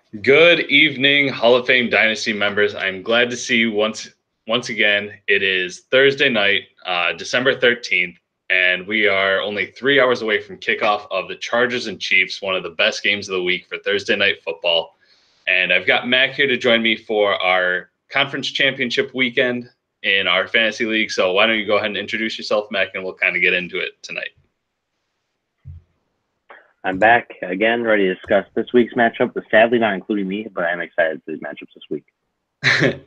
Good evening, Hall of Fame Dynasty members. I'm glad to see you once again. It is Thursday night, December 13th, and we are only 3 hours away from kickoff of the Chargers and Chiefs, one of the best games of the week for Thursday night football. And I've got Mac here to join me for our conference championship weekend in our fantasy league. So why don't you go ahead and introduce yourself, Mac, and we'll kind of get into it tonight. I'm back again, ready to discuss this week's matchup, but sadly not including me, but I'm excited for these matchups this week.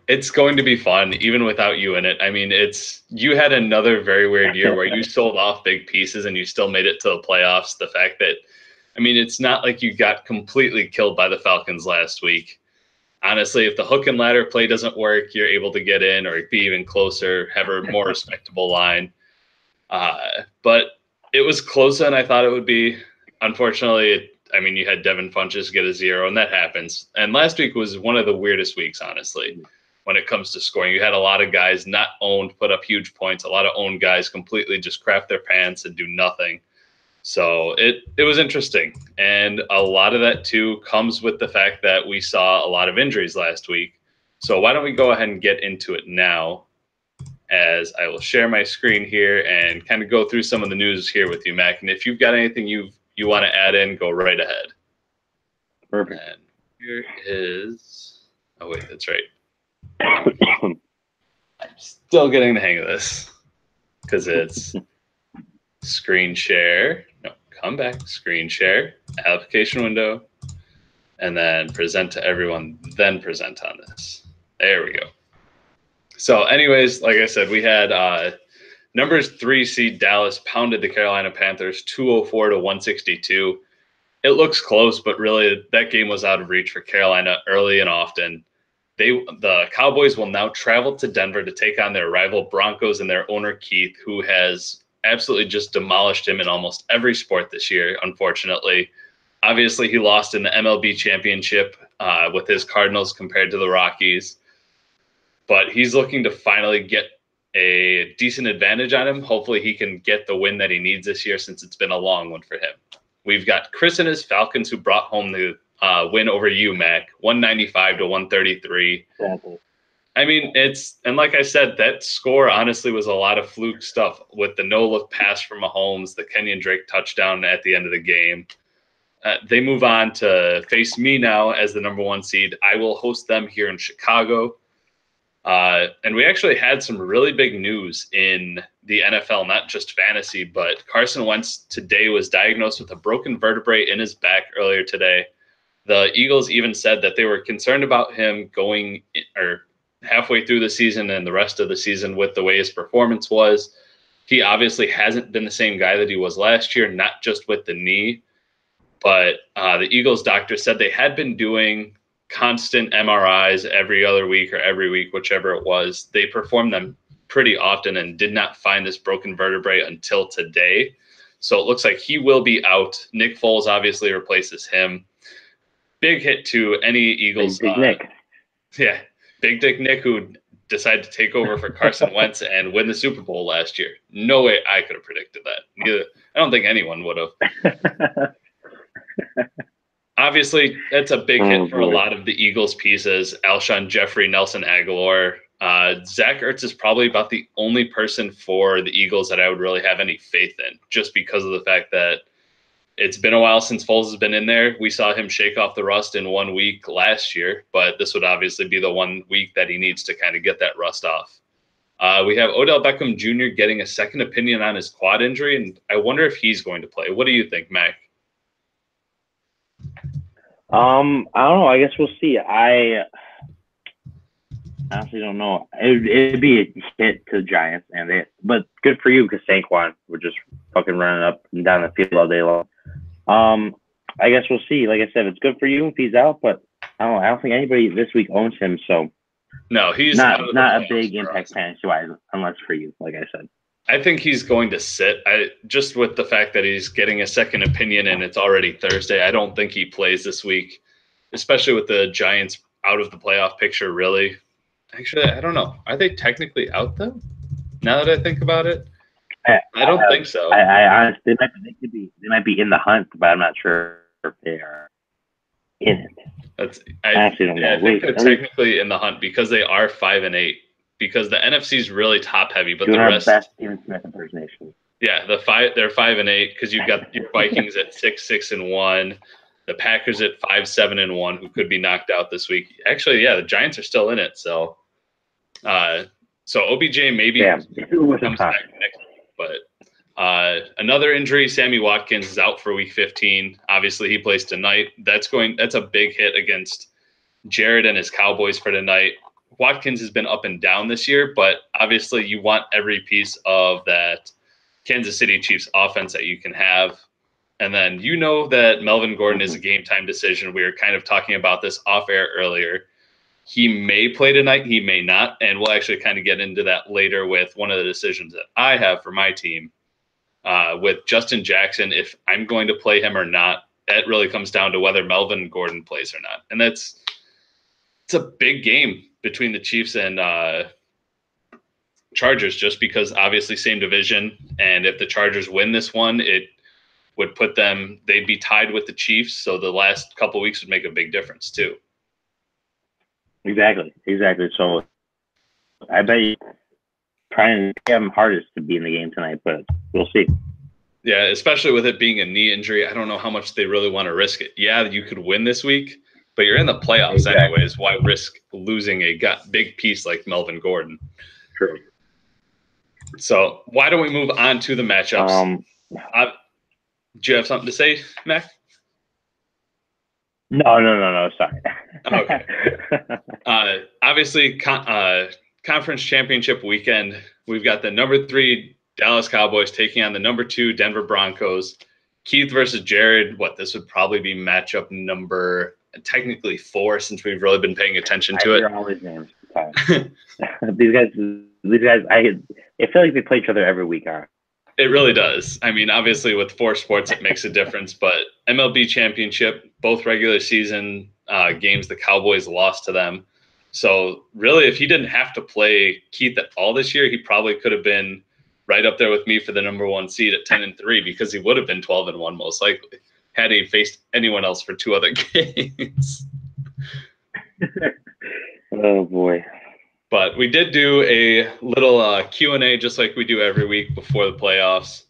It's going to be fun, even without you in it. I mean, you had another very weird year where you sold off big pieces and you still made it to the playoffs. The fact that, I mean, it's not like you got completely killed by the Falcons last week. Honestly, if the hook and ladder play doesn't work, you're able to get in or be even closer, have a more respectable line. But it was closer than I thought it would be. Unfortunately, you had Devin Funchess get a 0, and that happens. And last week was one of the weirdest weeks, honestly, when it comes to scoring. You had a lot of guys not owned put up huge points. A lot of owned guys completely just crap their pants and do nothing. So it was interesting. And a lot of that, too, comes with the fact that we saw a lot of injuries last week. So why don't we go ahead and get into it now, as I will share my screen here and kind of go through some of the news here with you, Mac. And if you've got anything you want to add in, go right ahead. Perfect. And here is, oh wait, that's right. I'm still getting the hang of this because it's screen share. No, come back, screen share, application window, and then present to everyone, then present on this. There we go. So anyways, like I said, we had numbers 3 seed Dallas pounded the Carolina Panthers 204 to 162. It looks close, but really that game was out of reach for Carolina early and often. The Cowboys will now travel to Denver to take on their rival Broncos and their owner Keith, who has absolutely just demolished him in almost every sport this year, unfortunately. Obviously, he lost in the MLB championship with his Cardinals compared to the Rockies. But he's looking to finally get a decent advantage on him. Hopefully he can get the win that he needs this year, since it's been a long one for him. We've got Chris and his Falcons, who brought home the win over you, Mac, 195 to 133. Exactly. I mean, and like I said, that score honestly was a lot of fluke stuff with the no-look pass from Mahomes, the Kenyon Drake touchdown at the end of the game. They move on to face me now as the number 1 seed. I will host them here in Chicago. And we actually had some really big news in the NFL, not just fantasy, but Carson Wentz today was diagnosed with a broken vertebrae in his back earlier today. The Eagles even said that they were concerned about him going or halfway through the season and the rest of the season with the way his performance was. He obviously hasn't been the same guy that he was last year, not just with the knee, but the Eagles doctor said they had been doing constant MRIs every other week or every week, whichever it was. They performed them pretty often and did not find this broken vertebrae until today. So it looks like he will be out. Nick Foles obviously replaces him. Big hit to any Eagles. Big Nick. Yeah, Big Dick Nick, who decided to take over for Carson Wentz and win the Super Bowl last year. No way I could have predicted that. Neither. I don't think anyone would have. Obviously, that's a big hit for a lot of the Eagles pieces. Alshon Jeffrey, Nelson Aguilar. Zach Ertz is probably about the only person for the Eagles that I would really have any faith in, just because of the fact that it's been a while since Foles has been in there. We saw him shake off the rust in 1 week last year, but this would obviously be the 1 week that he needs to kind of get that rust off. We have Odell Beckham Jr. getting a second opinion on his quad injury, and I wonder if he's going to play. What do you think, Mac? I don't know. I guess we'll see. I honestly don't know. It'd be a hit to the Giants, but good for you because Saquon were just fucking running up and down the field all day long. I guess we'll see. Like I said, it's good for you if he's out, but I don't think anybody this week owns him. So no, he's not a big impact fantasy-wise, unless for you, like I said. I think he's going to sit. Just with the fact that he's getting a second opinion and it's already Thursday, I don't think he plays this week, especially with the Giants out of the playoff picture, really. Actually, I don't know. Are they technically out, though? Now that I think about it, I don't think so. I honestly, they might be in the hunt, but I'm not sure if they are. in it. I actually don't know. I think they're technically in the hunt because they are 5-8. Because the NFC is really top heavy, but the rest. Best Steven Smith impersonation. Yeah, they're 5-8 because you've got your Vikings at 6-6-1, the Packers at 5-7-1, who could be knocked out this week. Actually, yeah, the Giants are still in it. So OBJ maybe comes back next week, but another injury. Sammy Watkins is out for Week 15. Obviously, he plays tonight. That's a big hit against Jared and his Cowboys for tonight. Watkins has been up and down this year, but obviously you want every piece of that Kansas City Chiefs offense that you can have. And then you know that Melvin Gordon is a game time decision. We were kind of talking about this off air earlier. He may play tonight, he may not, and we'll actually kind of get into that later with one of the decisions that I have for my team with Justin Jackson. If I'm going to play him or not, that really comes down to whether Melvin Gordon plays or not. And it's a big game between the Chiefs and Chargers, just because obviously same division. And if the Chargers win this one, it would put them, they'd be tied with the Chiefs. So the last couple of weeks would make a big difference too. Exactly. So I bet you trying to him hardest to be in the game tonight, but we'll see. Yeah, especially with it being a knee injury. I don't know how much they really want to risk it. Yeah, you could win this week, but you're in the playoffs anyways. Why risk losing a big piece like Melvin Gordon? True. So why don't we move on to the matchups? Do you have something to say, Mac? No. Sorry. Okay. Obviously, conference championship weekend. We've got the number 3 Dallas Cowboys taking on the number 2 Denver Broncos. Keith versus Jared. This would probably be matchup number technically 4 since we've really been paying attention to it. All these names. These guys. I feel like they play each other every week. It really does. I mean, obviously with 4 sports, it makes a difference. But MLB championship, both regular season games, the Cowboys lost to them. So really, if he didn't have to play Keith at all this year, he probably could have been right up there with me for the number 1 seed at 10-3 because he would have been 12-1 most likely had he faced anyone else for 2 other games. Oh boy. But we did do a little Q&A just like we do every week before the playoffs.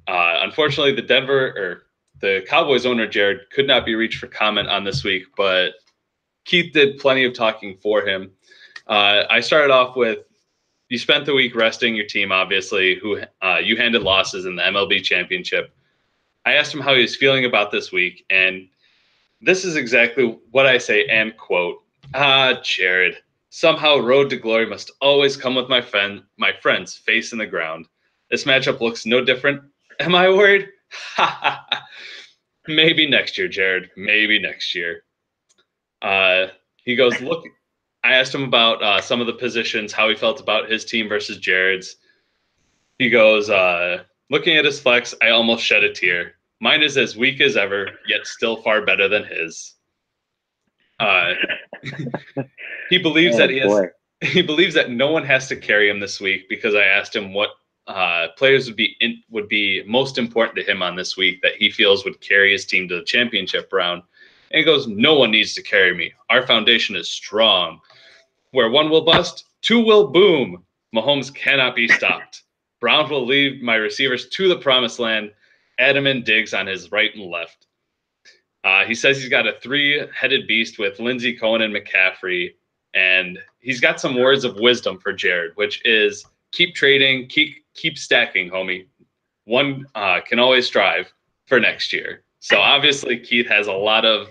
Unfortunately, the Cowboys owner, Jared, could not be reached for comment on this week, but Keith did plenty of talking for him. I started off with, you spent the week resting your team, obviously, who you handed losses in the MLB championship. I asked him how he was feeling about this week, and this is exactly what I say, and quote, Jared, somehow road to glory must always come with my friends face in the ground. This matchup looks no different. Am I worried? Maybe next year, Jared. Maybe next year. He goes, look, I asked him about some of the positions, how he felt about his team versus Jared's. He goes, looking at his flex, I almost shed a tear. Mine is as weak as ever, yet still far better than his. He believes he believes that no one has to carry him this week because I asked him what players would be most important to him on this week that he feels would carry his team to the championship round. And he goes, no one needs to carry me. Our foundation is strong. Where one will bust, 2 will boom. Mahomes cannot be stopped. Brown will lead my receivers to the promised land. Edelman Diggs on his right and left. He says he's got a 3-headed beast with Lindsey, Cohen, and McCaffrey. And he's got some words of wisdom for Jared, which is keep trading, keep stacking, homie. One can always strive for next year. So obviously Keith has a lot of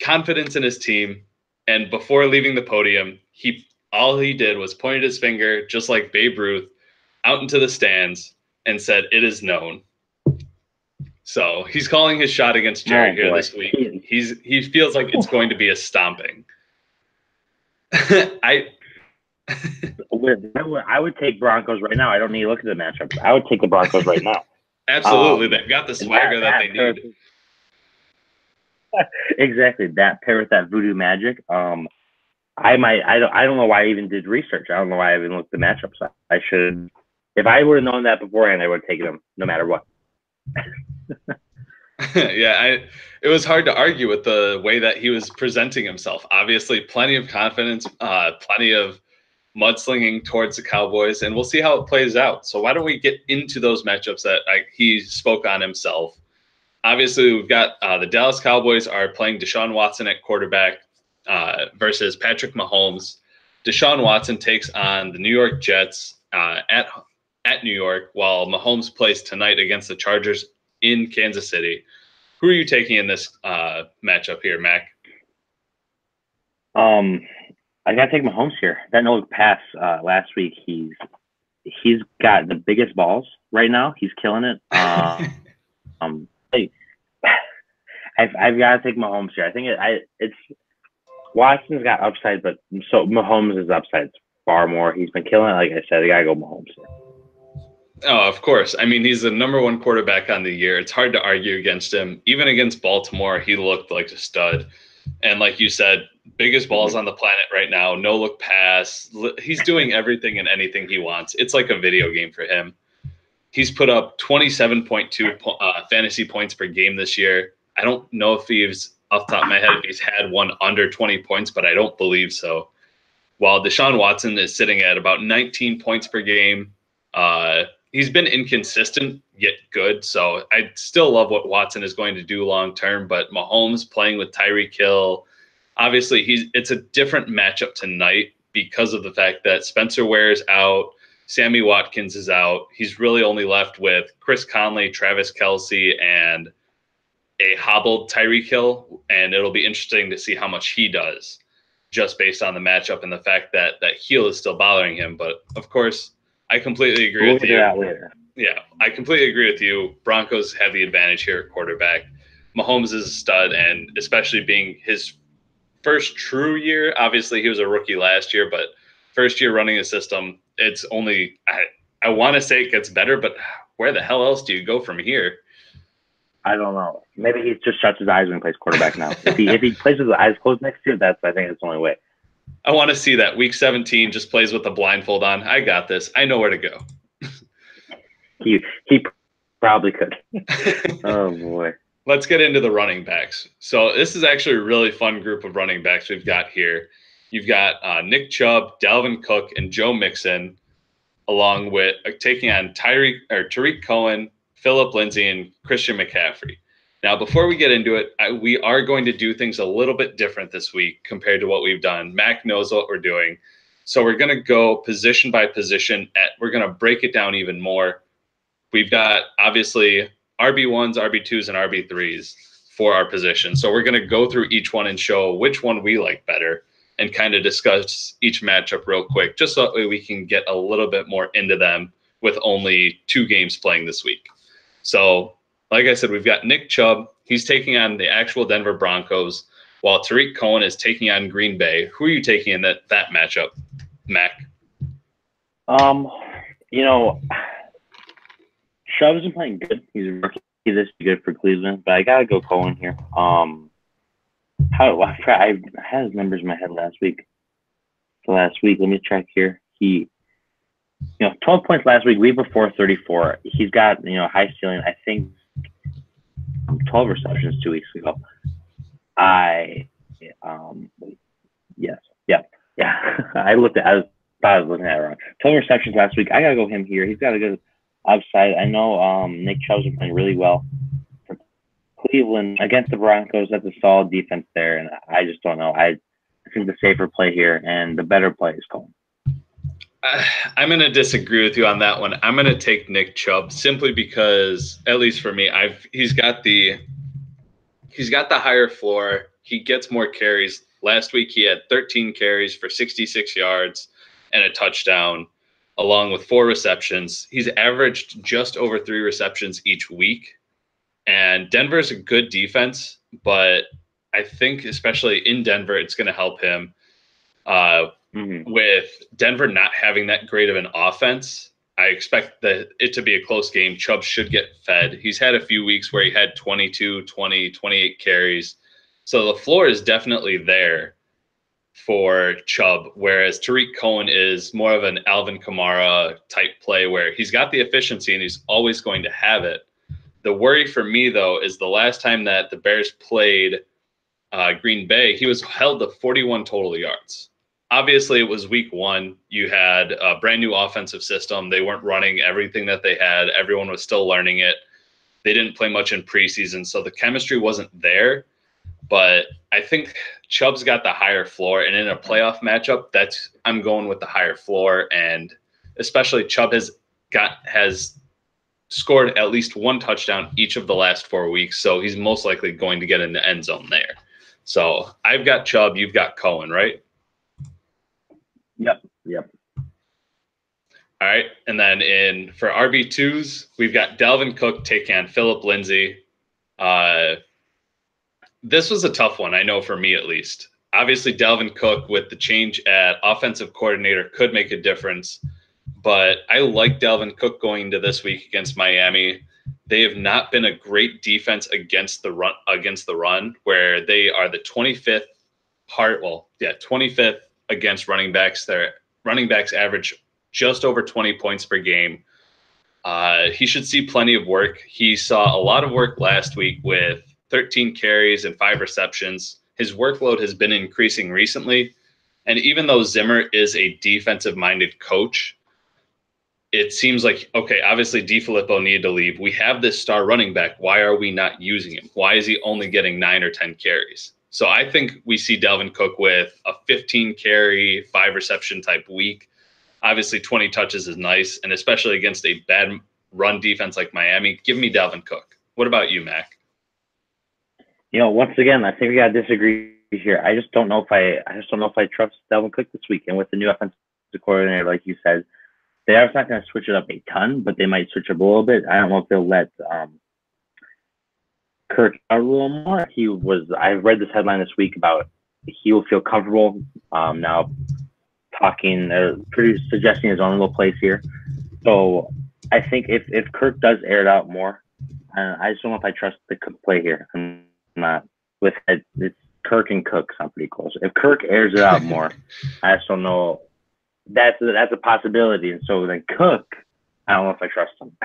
confidence in his team. And before leaving the podium, all he did was pointed his finger, just like Babe Ruth, out into the stands and said, "It is known." So he's calling his shot against Jared here this week. He feels like it's going to be a stomping. I would take Broncos right now. I don't need to look at the matchups. I would take the Broncos right now. Absolutely. They've got the swagger that they need. Exactly. That pair with that voodoo magic. I don't know why I even did research. I don't know why I even looked at the matchups. I should. If I would have known that beforehand, I would have taken them no matter what. Yeah, it was hard to argue with the way that he was presenting himself. Obviously, plenty of confidence, plenty of mudslinging towards the Cowboys, and we'll see how it plays out. So why don't we get into those matchups that he spoke on himself? Obviously, we've got the Dallas Cowboys are playing Deshaun Watson at quarterback versus Patrick Mahomes. Deshaun Watson takes on the New York Jets at New York, while Mahomes plays tonight against the Chargers in Kansas City. Who are you taking in this matchup here, Mac? I gotta take Mahomes here. That no pass last week. He's got the biggest balls right now. He's killing it. I've got to take Mahomes here. I think it's Watson's got upside, but so Mahomes' upside is far more. He's been killing it. Like I said, I gotta go Mahomes here. Oh, of course. I mean, he's the #1 quarterback on the year. It's hard to argue against him. Even against Baltimore, he looked like a stud. And like you said, biggest balls on the planet right now, no look pass. He's doing everything and anything he wants. It's like a video game for him. He's put up 27.2 fantasy points per game this year. I don't know if he's, off the top of my head, if he's had one under 20 points, but I don't believe so. While Deshaun Watson is sitting at about 19 points per game. He's been inconsistent, yet good. So I still love what Watson is going to do long term. But Mahomes playing with Tyreek Hill, obviously it's a different matchup tonight because of the fact that Spencer Ware is out, Sammy Watkins is out. He's really only left with Chris Conley, Travis Kelce, and a hobbled Tyreek Hill. And it'll be interesting to see how much he does just based on the matchup and the fact that that heel is still bothering him. But of course, I completely agree with you. Yeah, I completely agree with you. Broncos have the advantage here at quarterback. Mahomes is a stud, and especially being his first true year. Obviously, he was a rookie last year, but first year running a system, it's only I want to say it gets better, but where the hell else do you go from here? I don't know. Maybe he just shuts his eyes when he plays quarterback now. if he plays with his eyes closed next year, I think that's the only way. I want to see that. Week 17 just plays with the blindfold on. I got this. I know where to go. He probably could. Oh, boy. Let's get into the running backs. So this is actually a really fun group of running backs we've got here. You've got Nick Chubb, Dalvin Cook, and Joe Mixon, along with taking on Tariq Cohen, Phillip Lindsay, and Christian McCaffrey. Now, before we get into it, we are going to do things a little bit different this week compared to what we've done. Mac knows what we're doing. So we're going to go position by position. We're going to break it down even more. We've got, obviously, RB1s, RB2s, and RB3s for our position. So we're going to go through each one and show which one we like better and kind of discuss each matchup real quick, just so that we can get a little bit more into them with only 2 games playing this week. So, like I said, we've got Nick Chubb. He's taking on the actual Denver Broncos, while Tariq Cohen is taking on Green Bay. Who are you taking in that matchup, Mac? Chubb's been playing good. He's a rookie. This is good for Cleveland, but I gotta go Cohen here. I had his numbers in my head last week. Let me check here. 12 points last week. Week before 34. He's got high ceiling. I think 12 receptions 2 weeks ago. Yes. I thought I was looking at it wrong. 12 receptions last week. I gotta go him here. He's got a good upside. I know Nick Chubb's been playing really well for Cleveland against the Broncos. That's a solid defense there, and I just don't know. I think the safer play here and the better play is Cohen. I'm going to disagree with you on that one. I'm going to take Nick Chubb simply because, at least for me, he's got the higher floor. He gets more carries. Last week he had 13 carries for 66 yards and a touchdown, along with 4 receptions. He's averaged just over 3 receptions each week. And Denver's a good defense, but I think especially in Denver, it's going to help him. With Denver not having that great of an offense, I expect it to be a close game. Chubb should get fed. He's had a few weeks where he had 22, 20, 28 carries. So the floor is definitely there for Chubb, whereas Tariq Cohen is more of an Alvin Kamara type play where he's got the efficiency and he's always going to have it. The worry for me, though, is the last time that the Bears played Green Bay, he was held to 41 total yards. Obviously, it was week 1. You had a brand new offensive system. They weren't running everything that they had. Everyone was still learning it. They didn't play much in preseason, so the chemistry wasn't there. But I think Chubb's got the higher floor, and in a playoff matchup, I'm going with the higher floor, and especially Chubb has scored at least 1 touchdown each of the last 4 weeks, so he's most likely going to get in the end zone there. So I've got Chubb, you've got Cohen, right? Yep. All right, and then for RB2s, we've got Dalvin Cook taking on Phillip Lindsay. This was a tough one, I know, for me at least. Obviously, Dalvin Cook with the change at offensive coordinator could make a difference, but I like Dalvin Cook going into this week against Miami. They have not been a great defense against the run, where they are the 25th 25th against running backs. Their running backs average just over 20 points per game. He should see plenty of work. He saw a lot of work last week with 13 carries and 5 receptions. His workload has been increasing recently. And even though Zimmer is a defensive-minded coach, it seems like, okay, obviously DiFilippo needed to leave. We have this star running back. Why are we not using him? Why is he only getting 9 or 10 carries? So I think we see Dalvin Cook with a 15-carry, 5-reception type week. Obviously, 20 touches is nice, and especially against a bad run defense like Miami, give me Dalvin Cook. What about you, Mac? Once again, I think we gotta disagree here. I just don't know if I trust Dalvin Cook this week. And with the new offensive coordinator, like you said, they are not going to switch it up a ton, but they might switch up a little bit. I don't know if they'll let Kirk out a little more. I read this headline this week about he will feel comfortable now talking or pretty suggesting his own little place here. So I think if Kirk does air it out more, I just don't know if I trust the Cook play here. I'm not with it. It's Kirk and Cook sound pretty close. If Kirk airs it out more, I just don't know. That's a possibility. And so then Cook, I don't know if I trust him.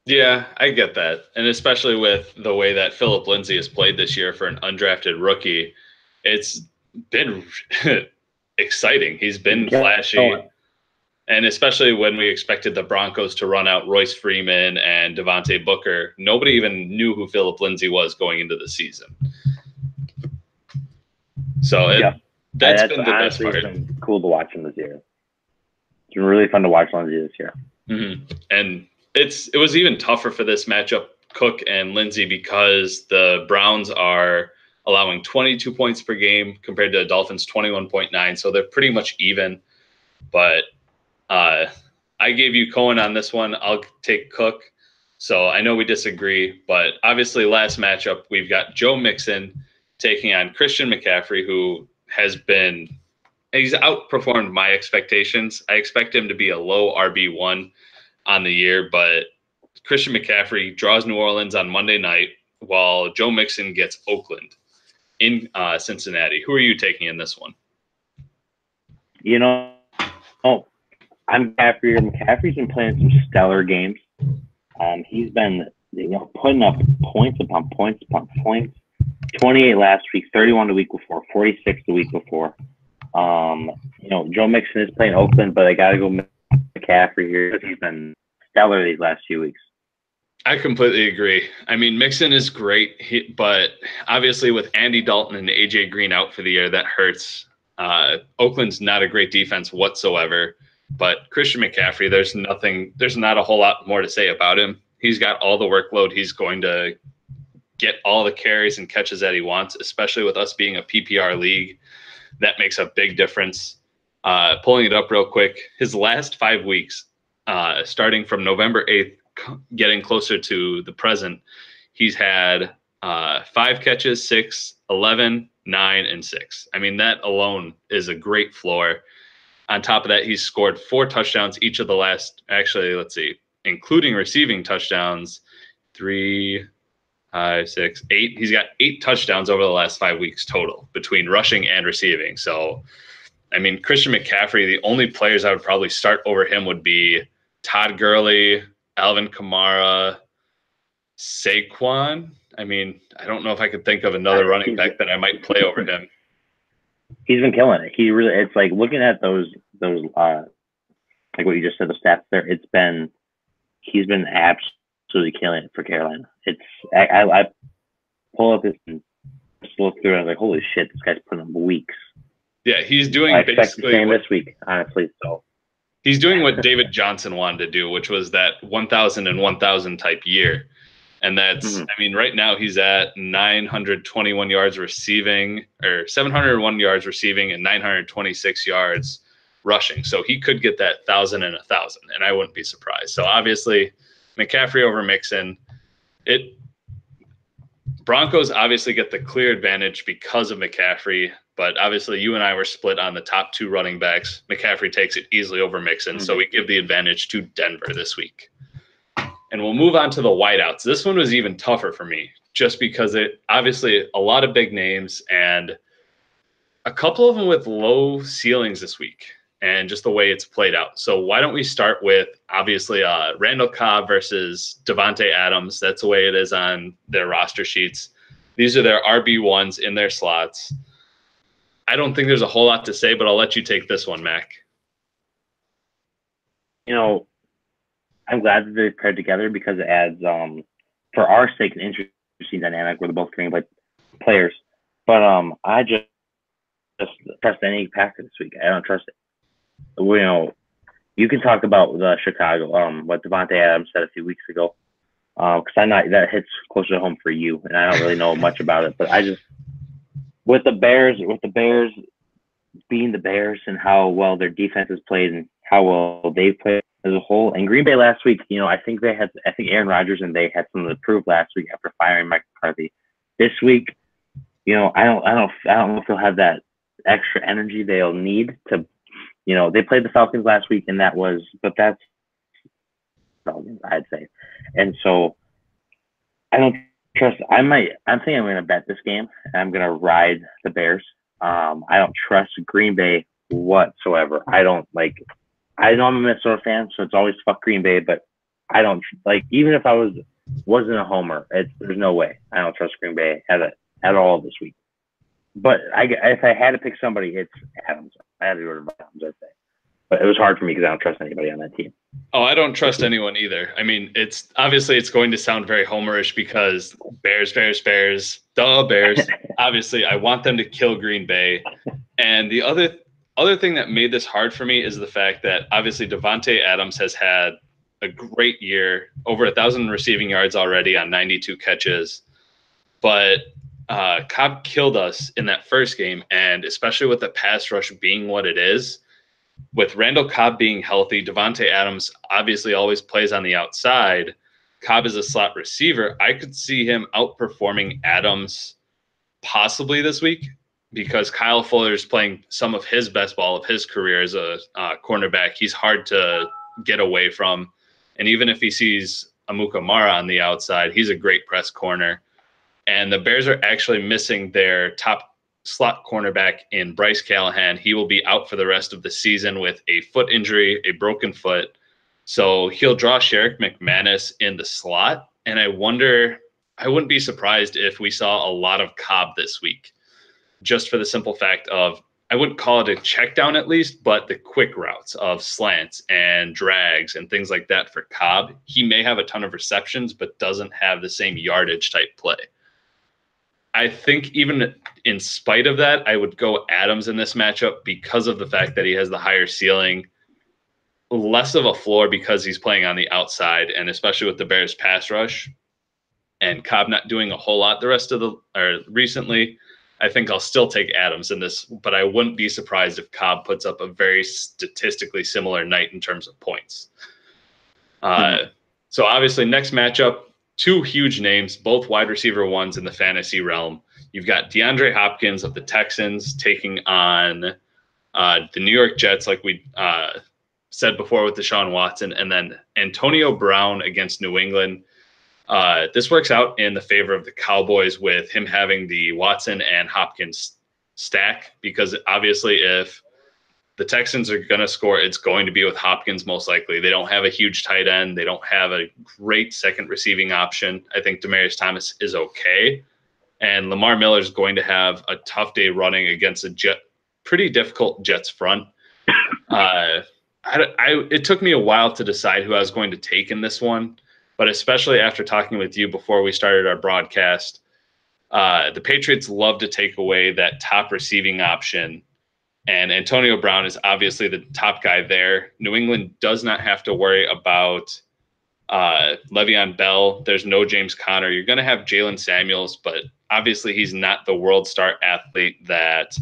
Yeah, I get that. And especially with the way that Phillip Lindsay has played this year for an undrafted rookie, it's been exciting. He's been flashy. And especially when we expected the Broncos to run out Royce Freeman and Devontae Booker, nobody even knew who Phillip Lindsay was going into the season. So that's been the best part. It's been cool to watch him this year. It's been really fun to watch Lindsay this year. Mm-hmm. And it was even tougher for this matchup, Cook and Lindsay, because the Browns are allowing 22 points per game compared to the Dolphins 21.9. So they're pretty much even. But I gave you Cohen on this one. I'll take Cook. So I know we disagree, but obviously last matchup, we've got Joe Mixon taking on Christian McCaffrey, who he's outperformed my expectations. I expect him to be a low RB1 on the year, but Christian McCaffrey draws New Orleans on Monday night while Joe Mixon gets Oakland in Cincinnati. Who are you taking in this one? I'm McCaffrey. McCaffrey's been playing some stellar games. He's been putting up points upon points upon points. 28 last week, 31 the week before, 46 the week before. Joe Mixon is playing Oakland, but I got to go McCaffrey here. He's been stellar these last few weeks. I completely agree. I mean, Mixon is great, but obviously with Andy Dalton and AJ Green out for the year, that hurts. Oakland's not a great defense whatsoever, but Christian McCaffrey, there's not a whole lot more to say about him. He's got all the workload. He's going to get all the carries and catches that he wants, especially with us being a PPR league. That makes a big difference. Pulling it up real quick, his last 5 weeks, starting from November 8th, getting closer to the present, he's had 5 catches, 6, 11, 9, and 6. I mean, that alone is a great floor. On top of that, he's scored 4 touchdowns each of the last, including receiving touchdowns, 3, 5, 6, 8. He's got 8 touchdowns over the last 5 weeks total between rushing and receiving. So, I mean, Christian McCaffrey, the only players I would probably start over him would be Todd Gurley, Alvin Kamara, Saquon. I mean, I don't know if I could think of another running back that I might play over him. He's been killing it. He really, it's like looking at those like what you just said, the stats there. He's been absolutely killing it for Carolina. I pull up this and just look through and I was like, holy shit, this guy's putting up weeks. Yeah, he's doing I expect the same this week, honestly. So he's doing what David Johnson wanted to do, which was that 1,000 and 1,000 type year. And that's, I mean, right now he's at 921 yards receiving, or 701 yards receiving and 926 yards rushing. So he could get that 1,000 and 1,000, and I wouldn't be surprised. So obviously McCaffrey over Mixon. Broncos obviously get the clear advantage because of McCaffrey, but obviously you and I were split on the top two running backs. McCaffrey takes it easily over Mixon, so we give the advantage to Denver this week. And we'll move on to the wideouts. This one was even tougher for me just because it obviously a lot of big names and a couple of them with low ceilings this week and just the way it's played out. So why don't we start with obviously Randall Cobb versus Devontae Adams. That's the way it is on their roster sheets. These are their RB1s in their slots. I don't think there's a whole lot to say, but I'll let you take this one, Mac. You know, I'm glad that they're paired together because it adds, for our sake, an interesting dynamic where they're both Green Bay players. But I just trust any Packer this week. I don't trust it. You know, you can talk about the Chicago, what Devontae Adams said a few weeks ago, because I know that hits closer to home for you, and I don't really know much about it. But I just with the Bears being the Bears and how well their defense has played and how well they've played as a whole. And Green Bay last week, you know, I think Aaron Rodgers and they had something to prove last week after firing Mike McCarthy. This week, you know, I don't know if they'll have that extra energy they'll need to, you know, they played the Falcons last week and that's Falcons, I'd say. And so I don't trust. I'm thinking I'm going to bet this game. I'm going to ride the Bears. I don't trust Green Bay whatsoever. I know I'm a Minnesota fan, so it's always fuck Green Bay, but I don't even if I wasn't a homer, there's no way. I don't trust Green Bay at all this week. But if I had to pick somebody, it's Adams. I had to go to Adams, I'd say. But it was hard for me because I don't trust anybody on that team. Oh, I don't trust anyone either. I mean, it's going to sound very homerish because Bears, the Bears. Obviously, I want them to kill Green Bay. And the other thing that made this hard for me is the fact that obviously Devontae Adams has had a great year, over 1,000 receiving yards already on 92 catches. But Cobb killed us in that first game, and especially with the pass rush being what it is, with Randall Cobb being healthy, Devontae Adams obviously always plays on the outside. Cobb is a slot receiver. I could see him outperforming Adams possibly this week because Kyle Fuller is playing some of his best ball of his career as a cornerback. He's hard to get away from. And even if he sees Amukamara on the outside, he's a great press corner. And the Bears are actually missing their top slot cornerback in Bryce Callahan. He will be out for the rest of the season with a foot injury, a broken foot. So he'll draw Sherrick McManus in the slot. And I wouldn't be surprised if we saw a lot of Cobb this week, just for the simple fact of, I wouldn't call it a check down at least, but the quick routes of slants and drags and things like that for Cobb. He may have a ton of receptions, but doesn't have the same yardage type play. I think even in spite of that, I would go Adams in this matchup because of the fact that he has the higher ceiling, less of a floor because he's playing on the outside, and especially with the Bears pass rush and Cobb not doing a whole lot recently, I think I'll still take Adams in this, but I wouldn't be surprised if Cobb puts up a very statistically similar night in terms of points. So obviously next matchup, two huge names, both wide receiver ones in the fantasy realm. You've got DeAndre Hopkins of the Texans taking on the New York Jets, like we said before with Deshaun Watson, and then Antonio Brown against New England. This works out in the favor of the Cowboys with him having the Watson and Hopkins stack, because obviously if The Texans are going to score. It's going to be with Hopkins most likely. They don't have a huge tight end. They don't have a great second receiving option. I think Demaryius Thomas is okay. And Lamar Miller is going to have a tough day running against a pretty difficult Jets front. It took me a while to decide who I was going to take in this one, but especially after talking with you before we started our broadcast, the Patriots love to take away that top receiving option, and Antonio Brown is obviously the top guy there. New England does not have to worry about Le'Veon Bell. There's no James Conner. You're going to have Jalen Samuels, but obviously he's not the world star athlete that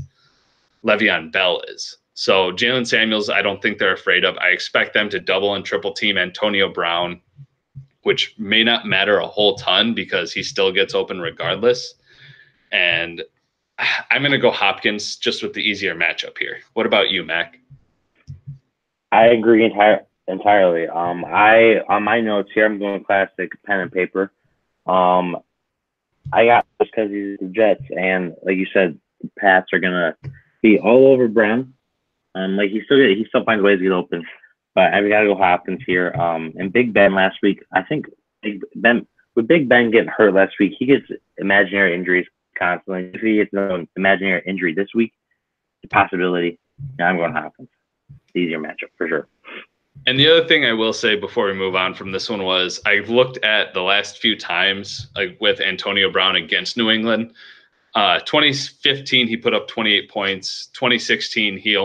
Le'Veon Bell is. So Jalen Samuels, I don't think they're afraid of. I expect them to double and triple team Antonio Brown, which may not matter a whole ton because he still gets open regardless. And I'm going to go Hopkins just with the easier matchup here. What about you, Mac? I agree entirely. I on my notes here, I'm going classic pen and paper. I got this because he's the Jets, and like you said, the Pats are gonna be all over Brown. Like he still finds ways to get open, but I gotta go Hopkins here. And Big Ben last week, I think Big Ben getting hurt last week, he gets imaginary injuries constantly. If he gets an imaginary injury this week, the possibility. Yeah, I'm going Hopkins. Easier matchup for sure. And the other thing I will say before we move on from this one was I looked at the last few times like with Antonio Brown against New England. 2015, he put up 28 points. 2016, he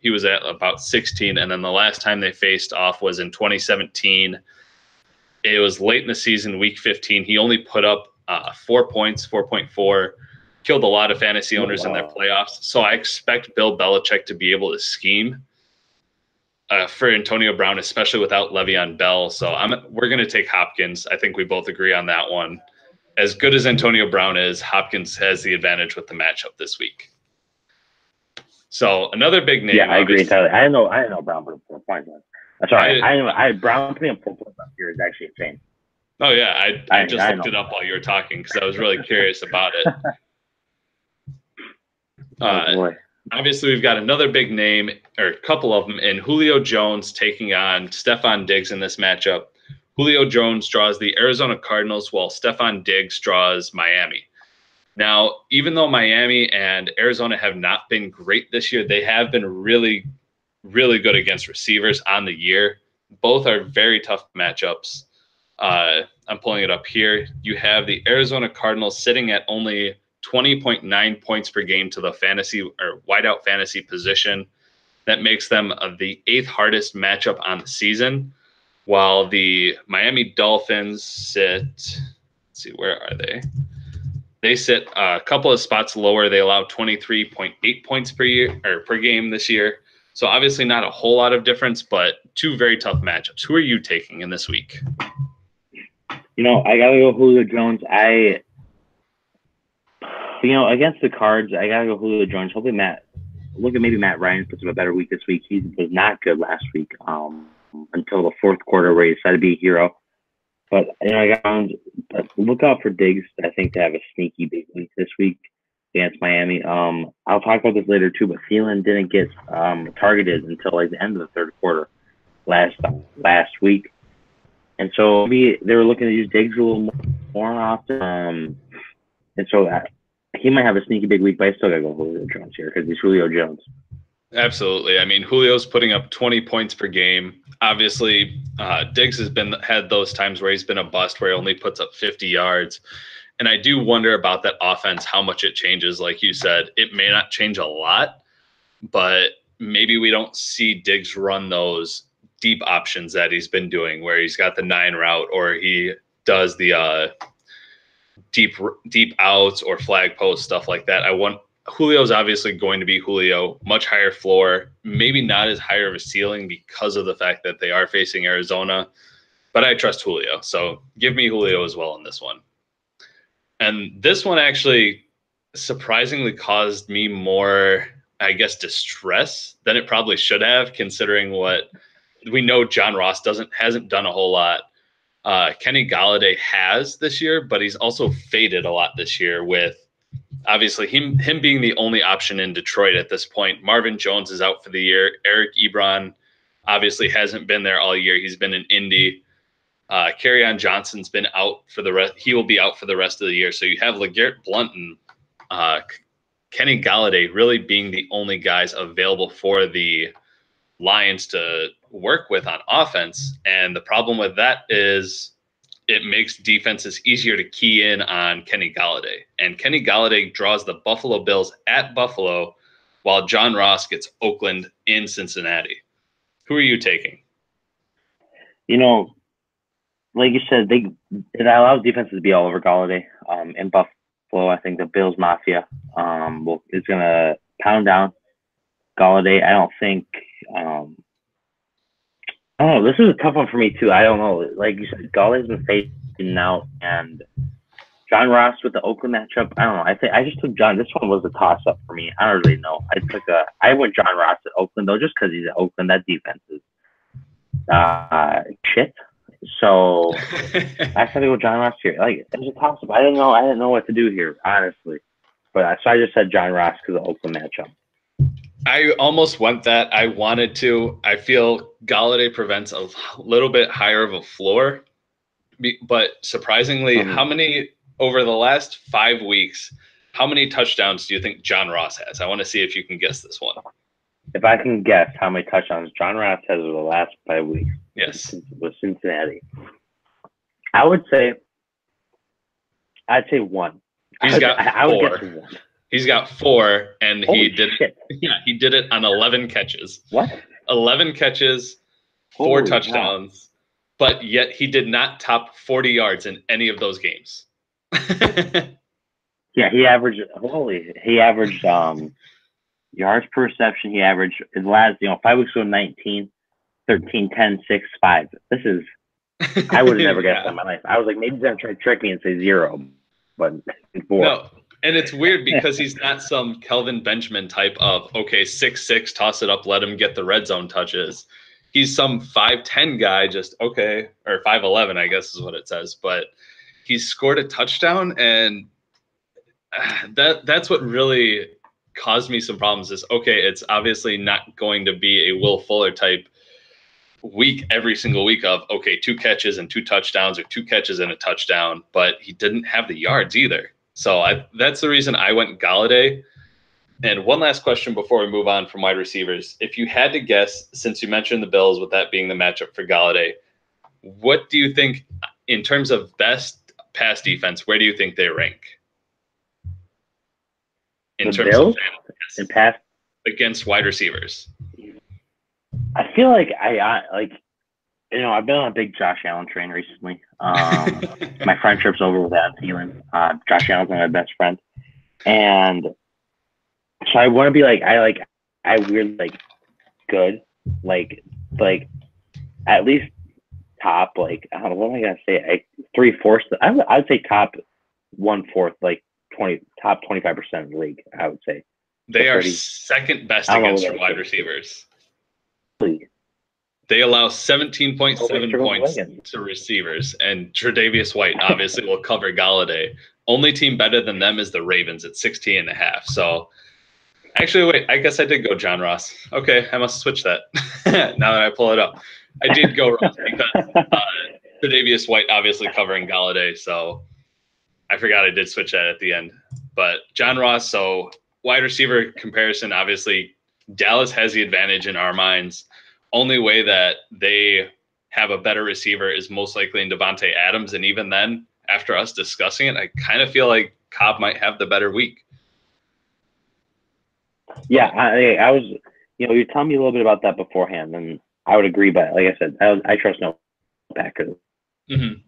was at about 16. And then the last time they faced off was in 2017. It was late in the season, week 15. He only put up 4 points, 4.4, killed a lot of fantasy owners in their playoffs. So I expect Bill Belichick to be able to scheme for Antonio Brown, especially without Le'Veon Bell. So we're going to take Hopkins. I think we both agree on that one. As good as Antonio Brown is, Hopkins has the advantage with the matchup this week. So another big name. Yeah, I agree entirely. I didn't know Brown put up 4 points. Sorry, Brown putting up 4 points up here is actually insane. Oh yeah, I just looked it up while you were talking because I was really curious about it. Boy. Obviously, we've got another big name, or a couple of them, in Julio Jones taking on Stephon Diggs in this matchup. Julio Jones draws the Arizona Cardinals while Stephon Diggs draws Miami. Now, even though Miami and Arizona have not been great this year, they have been really, really good against receivers on the year. Both are very tough matchups. I'm pulling it up here. You have the Arizona Cardinals sitting at only 20.9 points per game to the fantasy or wideout fantasy position. That makes them the 8th hardest matchup on the season, while the Miami Dolphins sit, let's see, where are they? They sit a couple of spots lower. They allow 23.8 points per game this year. So obviously not a whole lot of difference, but two very tough matchups. Who are you taking in this week? I gotta go Julio Jones. Against the Cards, I gotta go Julio Jones. Hopefully maybe Matt Ryan puts up a better week this week. He was not good last week until the fourth quarter where he decided to be a hero. But look out for Diggs. I think to have a sneaky big week this week against Miami. I'll talk about this later too. But Thielen didn't get targeted until like the end of the third quarter last week, and so maybe they were looking to use Diggs a little more often. And so he might have a sneaky big week, but I still gotta go Julio Jones here because he's Julio Jones. Absolutely. I mean, Julio's putting up 20 points per game. Obviously, Diggs has had those times where he's been a bust, where he only puts up 50 yards. And I do wonder about that offense, how much it changes. Like you said, it may not change a lot, but maybe we don't see Diggs run those deep options that he's been doing, where he's got the 9 route or he does the deep outs or flag post, stuff like that. Julio's obviously going to be Julio, much higher floor, maybe not as high of a ceiling because of the fact that they are facing Arizona, but I trust Julio. So give me Julio as well in this one. And this one actually surprisingly caused me more, I guess, distress than it probably should have, considering what we know John Ross hasn't done a whole lot. Kenny Golladay has this year, but he's also faded a lot this year with obviously him being the only option in Detroit at this point. Marvin Jones is out for the year. Eric Ebron obviously hasn't been there all year. He's been in Indy. Kerryon Johnson's been out for the rest. He will be out for the rest of the year. So you have LeGarrette Blount and Kenny Galladay really being the only guys available for the Lions to work with on offense. And the problem with that is it makes defenses easier to key in on Kenny Galladay. And Kenny Galladay draws the Buffalo Bills at Buffalo while John Ross gets Oakland in Cincinnati. Who are you taking? You know, like you said, it allows defenses to be all over Galladay. In Buffalo, I think the Bills Mafia is going to pound down Galladay. I don't think I don't know. This is a tough one for me, too. I don't know. Like you said, Galladay's been fading out, and John Ross with the Oakland matchup, I don't know. I just took John. This one was a toss-up for me. I don't really know. I went John Ross at Oakland, though, just because he's at Oakland. That defense is shit. So I had to go John Ross here. Like, it was a toss-up. I didn't know what to do here, honestly. But so I just said John Ross because of the Oakland matchup. I almost went that. I wanted to. I feel Galladay prevents a little bit higher of a floor. But surprisingly, how many over the last 5 weeks, how many touchdowns do you think John Ross has? I want to see if you can guess this one. If I can guess how many touchdowns John Ross has over the last 5 weeks. Yes. With Cincinnati. I'd say one. He's got four. I would guess one. He's got 4, and Holy he did shit. Yeah, he did it on 11 catches. What? 11 catches, 4 touchdowns, but yet he did not top 40 yards in any of those games. Yeah, he averaged yards per reception. He averaged his last, 5 weeks ago, 19, 13, 10, 6, 5. This is, I would have never guessed that in my life. I was like, maybe he's going to try to trick me and say 0, but 4. No. And it's weird because he's not some Kelvin Benjamin type of, 6'6", toss it up, let him get the red zone touches. He's some 5'10" guy, just, or 5'11", I guess is what it says. But he's scored a touchdown, and that's what really caused me some problems is, it's obviously not going to be a Will Fuller type week every single week of, 2 catches and 2 touchdowns or 2 catches and a touchdown, but he didn't have the yards either. So that's the reason I went Galladay. And one last question before we move on from wide receivers. If you had to guess, since you mentioned the Bills with that being the matchup for Galladay, what do you think in terms of best pass defense, where do you think they rank? In the terms Bills? Of pass against wide receivers. I feel like I've been on a big Josh Allen train recently. My friendship's over with Adam Thielen. Josh Allen's my best friend. And so I want to be I weirdly good, at least top, I don't know, what am I going to say? 3/4. I would say top 1/4, top 25% of the league, I would say. They are second best against your wide receivers. Please. They allow 17.7 points to receivers, and Tre'Davious White obviously will cover Galladay. Only team better than them is the Ravens at 16.5. So, actually, wait, I guess I did go John Ross. Okay, I must switch that now that I pull it up. I did go Ross because Tre'Davious White obviously covering Galladay, so I forgot I did switch that at the end. But John Ross, so wide receiver comparison, obviously, Dallas has the advantage in our minds. Only way that they have a better receiver is most likely in Devontae Adams. And even then, after us discussing it, I kind of feel like Cobb might have the better week. Yeah, I was, you're telling me a little bit about that beforehand, and I would agree. But like I said, I trust no Packers. Mm-hmm.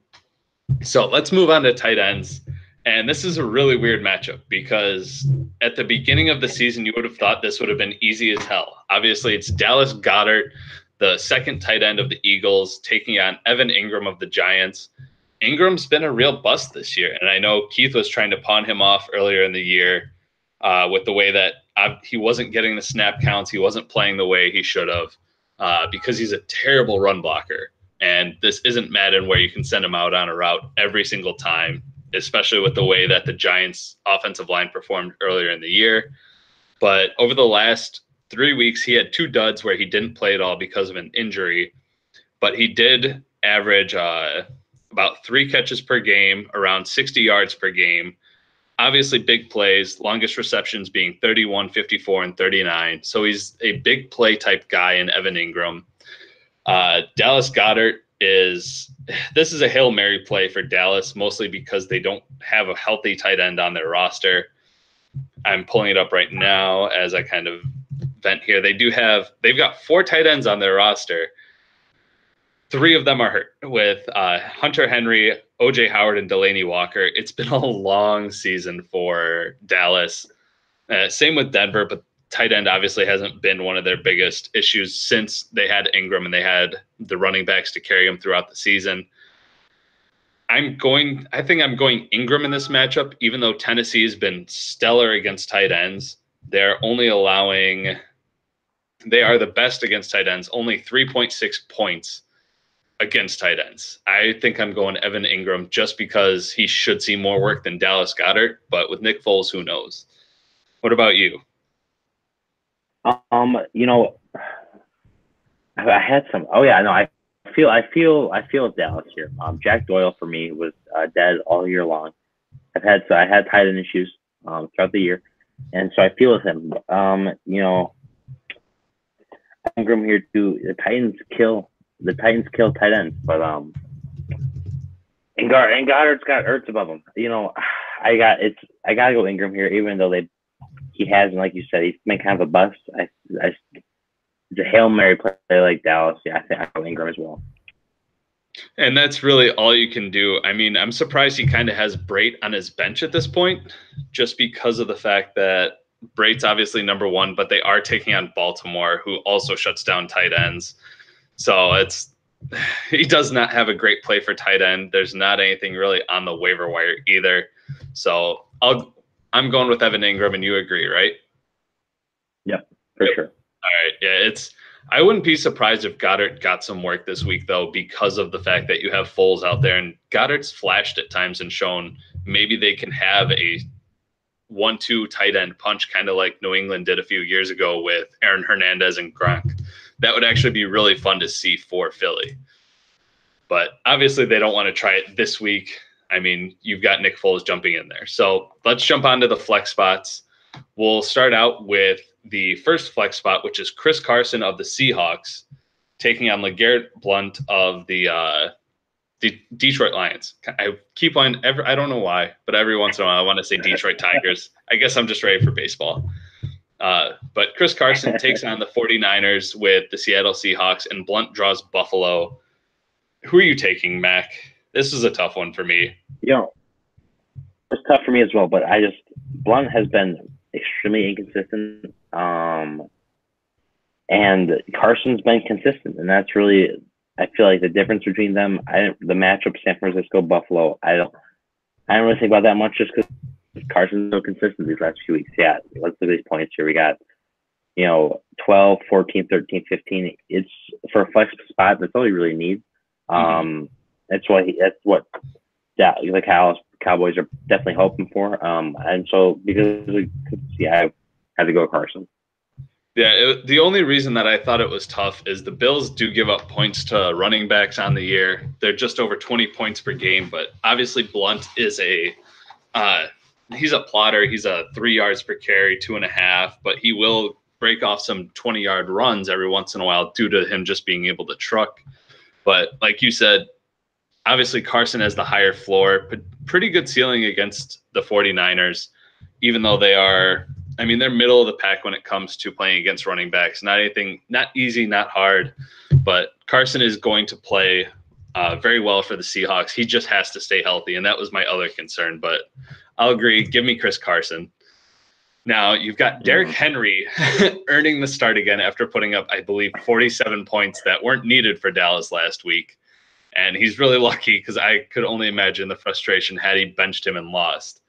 So let's move on to tight ends. And this is a really weird matchup because at the beginning of the season, you would have thought this would have been easy as hell. Obviously, it's Dallas Goedert, the second tight end of the Eagles, taking on Evan Ingram of the Giants. Ingram's been a real bust this year. And I know Keith was trying to pawn him off earlier in the year with the way that he wasn't getting the snap counts. He wasn't playing the way he should have because he's a terrible run blocker. And this isn't Madden where you can send him out on a route every single time. especially with the way that the Giants' offensive line performed earlier in the year. But over the last 3 weeks, he had 2 duds where he didn't play at all because of an injury. But he did average about 3 catches per game, around 60 yards per game. Obviously, big plays, longest receptions being 31, 54, and 39. So he's a big play type guy in Evan Ingram. Dallas Goedert this is a Hail Mary play for Dallas, mostly because they don't have a healthy tight end on their roster. I'm pulling it up right now as I kind of vent here. They've got 4 tight ends on their roster. 3 of them are hurt with Hunter Henry, OJ Howard, and Delaney Walker. It's been a long season for Dallas. Same with Denver, but tight end obviously hasn't been one of their biggest issues since they had Ingram and they had the running backs to carry them throughout the season. I think I'm going Ingram in this matchup, even though Tennessee has been stellar against tight ends. They are the best against tight ends, only 3.6 points against tight ends. I think I'm going Evan Ingram just because he should see more work than Dallas Goedert, but with Nick Foles, who knows? What about you? You know, I had some. Oh yeah, no, I feel Dallas here. Jack Doyle for me was dead all year long. I had tight end issues throughout the year, and so I feel with him. You know, Ingram here too. The Titans kill tight ends, but and Goddard's got Ertz above him. You know, I gotta go Ingram here, even though he hasn't, like you said, he's been kind of a bust. It's a Hail Mary play like Dallas. Yeah, I think I go Ingram as well. And that's really all you can do. I mean, I'm surprised he kind of has Brait on his bench at this point, just because of the fact that Brait's obviously number 1, but they are taking on Baltimore, who also shuts down tight ends. So he does not have a great play for tight end. There's not anything really on the waiver wire either. So I'm going with Evan Ingram, and you agree, right? Yep, for sure. All right. Yeah, I wouldn't be surprised if Goddard got some work this week, though, because of the fact that you have Foles out there, and Goddard's flashed at times and shown maybe they can have a 1-2 tight end punch, kind of like New England did a few years ago with Aaron Hernandez and Gronk. That would actually be really fun to see for Philly. But obviously they don't want to try it this week. I mean, you've got Nick Foles jumping in there. So let's jump onto the flex spots. We'll start out with the first flex spot, which is Chris Carson of the Seahawks taking on LeGarrette Blount of the Detroit Lions. I keep on I don't know why, but every once in a while I want to say Detroit Tigers. I guess I'm just ready for baseball. But Chris Carson takes on the 49ers with the Seattle Seahawks, and Blount draws Buffalo. Who are you taking, Mac? This is a tough one for me. You know, it's tough for me as well, but Blount has been extremely inconsistent. And Carson's been consistent, and that's really, I feel like, the difference between them. The matchup San Francisco Buffalo, I don't really think about that much, just because Carson's so consistent these last few weeks. Yeah, let's look at these points here. We got 12, 14, 13, 15. It's for a flex spot. That's all you really need. That's what the Cowboys are definitely hoping for. And so because I had to go Carson. Yeah, the only reason that I thought it was tough is the Bills do give up points to running backs on the year. They're just over 20 points per game, but obviously Blount is he's a plotter. He's a 3 yards per carry, 2.5, but he will break off some 20-yard runs every once in a while due to him just being able to truck. But like you said, obviously Carson has the higher floor, but pretty good ceiling against the 49ers, even though they're middle of the pack when it comes to playing against running backs. Not easy, not hard, but Carson is going to play very well for the Seahawks. He just has to stay healthy, and that was my other concern, but I'll agree. Give me Chris Carson. Now, you've got Derrick Henry earning the start again after putting up, I believe, 47 points that weren't needed for Dallas last week. And he's really lucky because I could only imagine the frustration had he benched him and lost.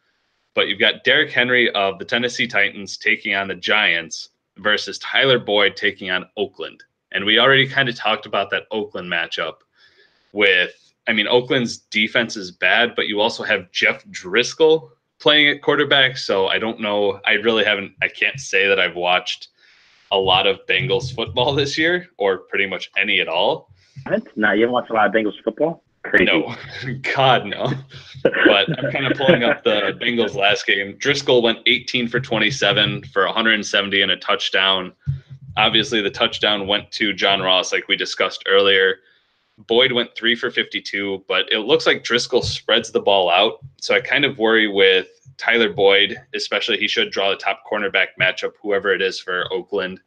But you've got Derrick Henry of the Tennessee Titans taking on the Giants versus Tyler Boyd taking on Oakland. And we already kind of talked about that Oakland matchup with I mean, Oakland's defense is bad, but you also have Jeff Driscoll playing at quarterback. So I don't know. I can't say that I've watched a lot of Bengals football this year, or pretty much any at all. No, you haven't watched a lot of Bengals football? Crazy. No, God, no. But I'm kind of pulling up the Bengals last game. Driscoll went 18 for 27 for 170 and a touchdown. Obviously, the touchdown went to John Ross, like we discussed earlier. Boyd went 3 for 52, but it looks like Driscoll spreads the ball out. So I kind of worry with Tyler Boyd, especially he should draw the top cornerback matchup, whoever it is for Oakland.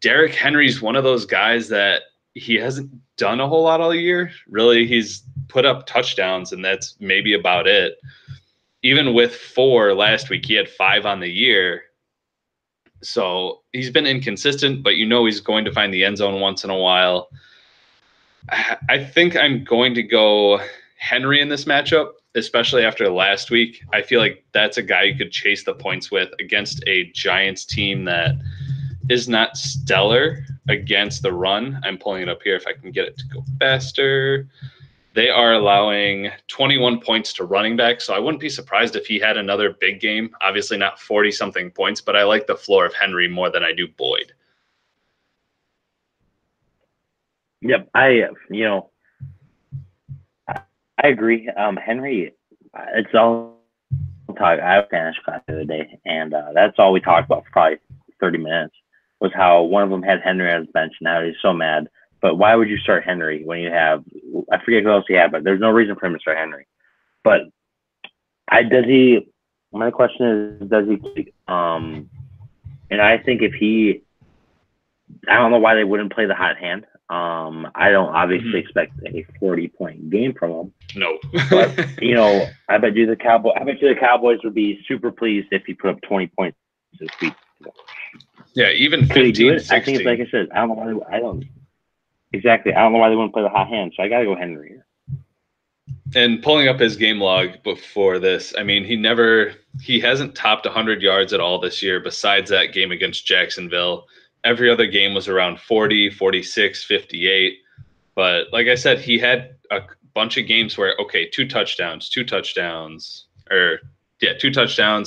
Derrick Henry's one of those guys that he hasn't done a whole lot all year. Really, he's put up touchdowns, and that's maybe about it. Even with 4 last week, he had 5 on the year. So he's been inconsistent, but he's going to find the end zone once in a while. I think I'm going to go Henry in this matchup, especially after last week. I feel like that's a guy you could chase the points with against a Giants team that is not stellar against the run. I'm pulling it up here if I can get it to go faster. They are allowing 21 points to running back, so I wouldn't be surprised if he had another big game. Obviously not 40-something points, but I like the floor of Henry more than I do Boyd. Yep, I agree. Henry, it's all talk. I have Spanish class the other day, and that's all we talked about for probably 30 minutes, was how one of them had Henry on his bench, and now he's so mad. But why would you start Henry when you have, I forget who else you have, but there's no reason for him to start Henry. But my question is, does he, and I think I don't know why they wouldn't play the hot hand. I don't obviously expect a 40-point game from him. No. But, I bet you the Cowboys would be super pleased if he put up 20 points this week. Yeah, even 15, 16. I think it's like I said, I don't know why they wouldn't play the hot hand, so I got to go Henry. And pulling up his game log before this, I mean, he hasn't topped 100 yards at all this year besides that game against Jacksonville. Every other game was around 40, 46, 58. But like I said, he had a bunch of games where, 2 touchdowns,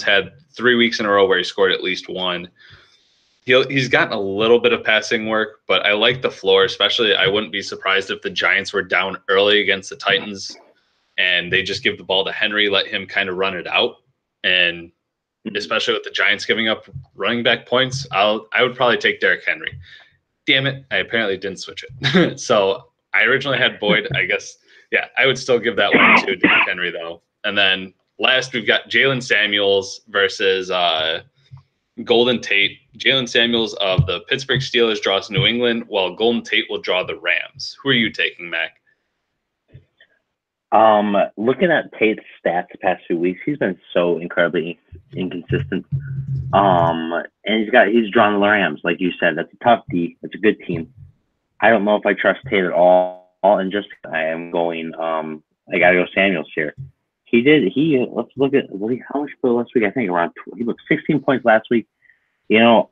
had 3 weeks in a row where he scored at least 1. He's gotten a little bit of passing work, but I like the floor, especially I wouldn't be surprised if the Giants were down early against the Titans and they just give the ball to Henry, let him kind of run it out. And especially with the Giants giving up running back points, I would probably take Derrick Henry. Damn it, I apparently didn't switch it. So I originally had Boyd. I guess, yeah, I would still give that one to Derrick Henry, though. And then last, we've got Jalen Samuels versus Golden Tate. Jalen Samuels of the Pittsburgh Steelers draws New England, while Golden Tate will draw the Rams. Who are you taking, Mac? Looking at Tate's stats the past few weeks, he's been so incredibly inconsistent. And he's drawn the Rams, like you said. That's a tough D. That's a good team. I don't know if I trust Tate at all. And just I am going. I gotta go Samuels here. Let's look at how much he put last week. I think around he put 16 points last week. That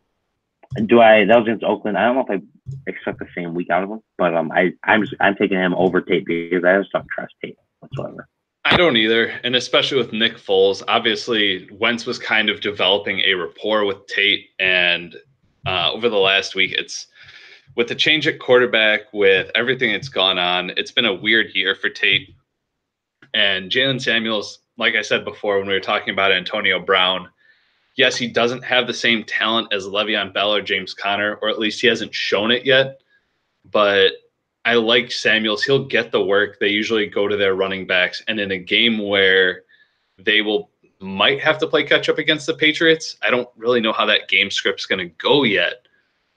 was against Oakland. I don't know if I expect the same week out of him, but I'm taking him over Tate because I just don't trust Tate whatsoever. I don't either, and especially with Nick Foles. Obviously, Wentz was kind of developing a rapport with Tate, and over the last week, it's with the change at quarterback, with everything that's gone on, it's been a weird year for Tate. And Jalen Samuels, like I said before when we were talking about Antonio Brown, yes, he doesn't have the same talent as Le'Veon Bell or James Conner, or at least he hasn't shown it yet. But I like Samuels. He'll get the work. They usually go to their running backs. And in a game where they might have to play catch up against the Patriots, I don't really know how that game script's going to go yet.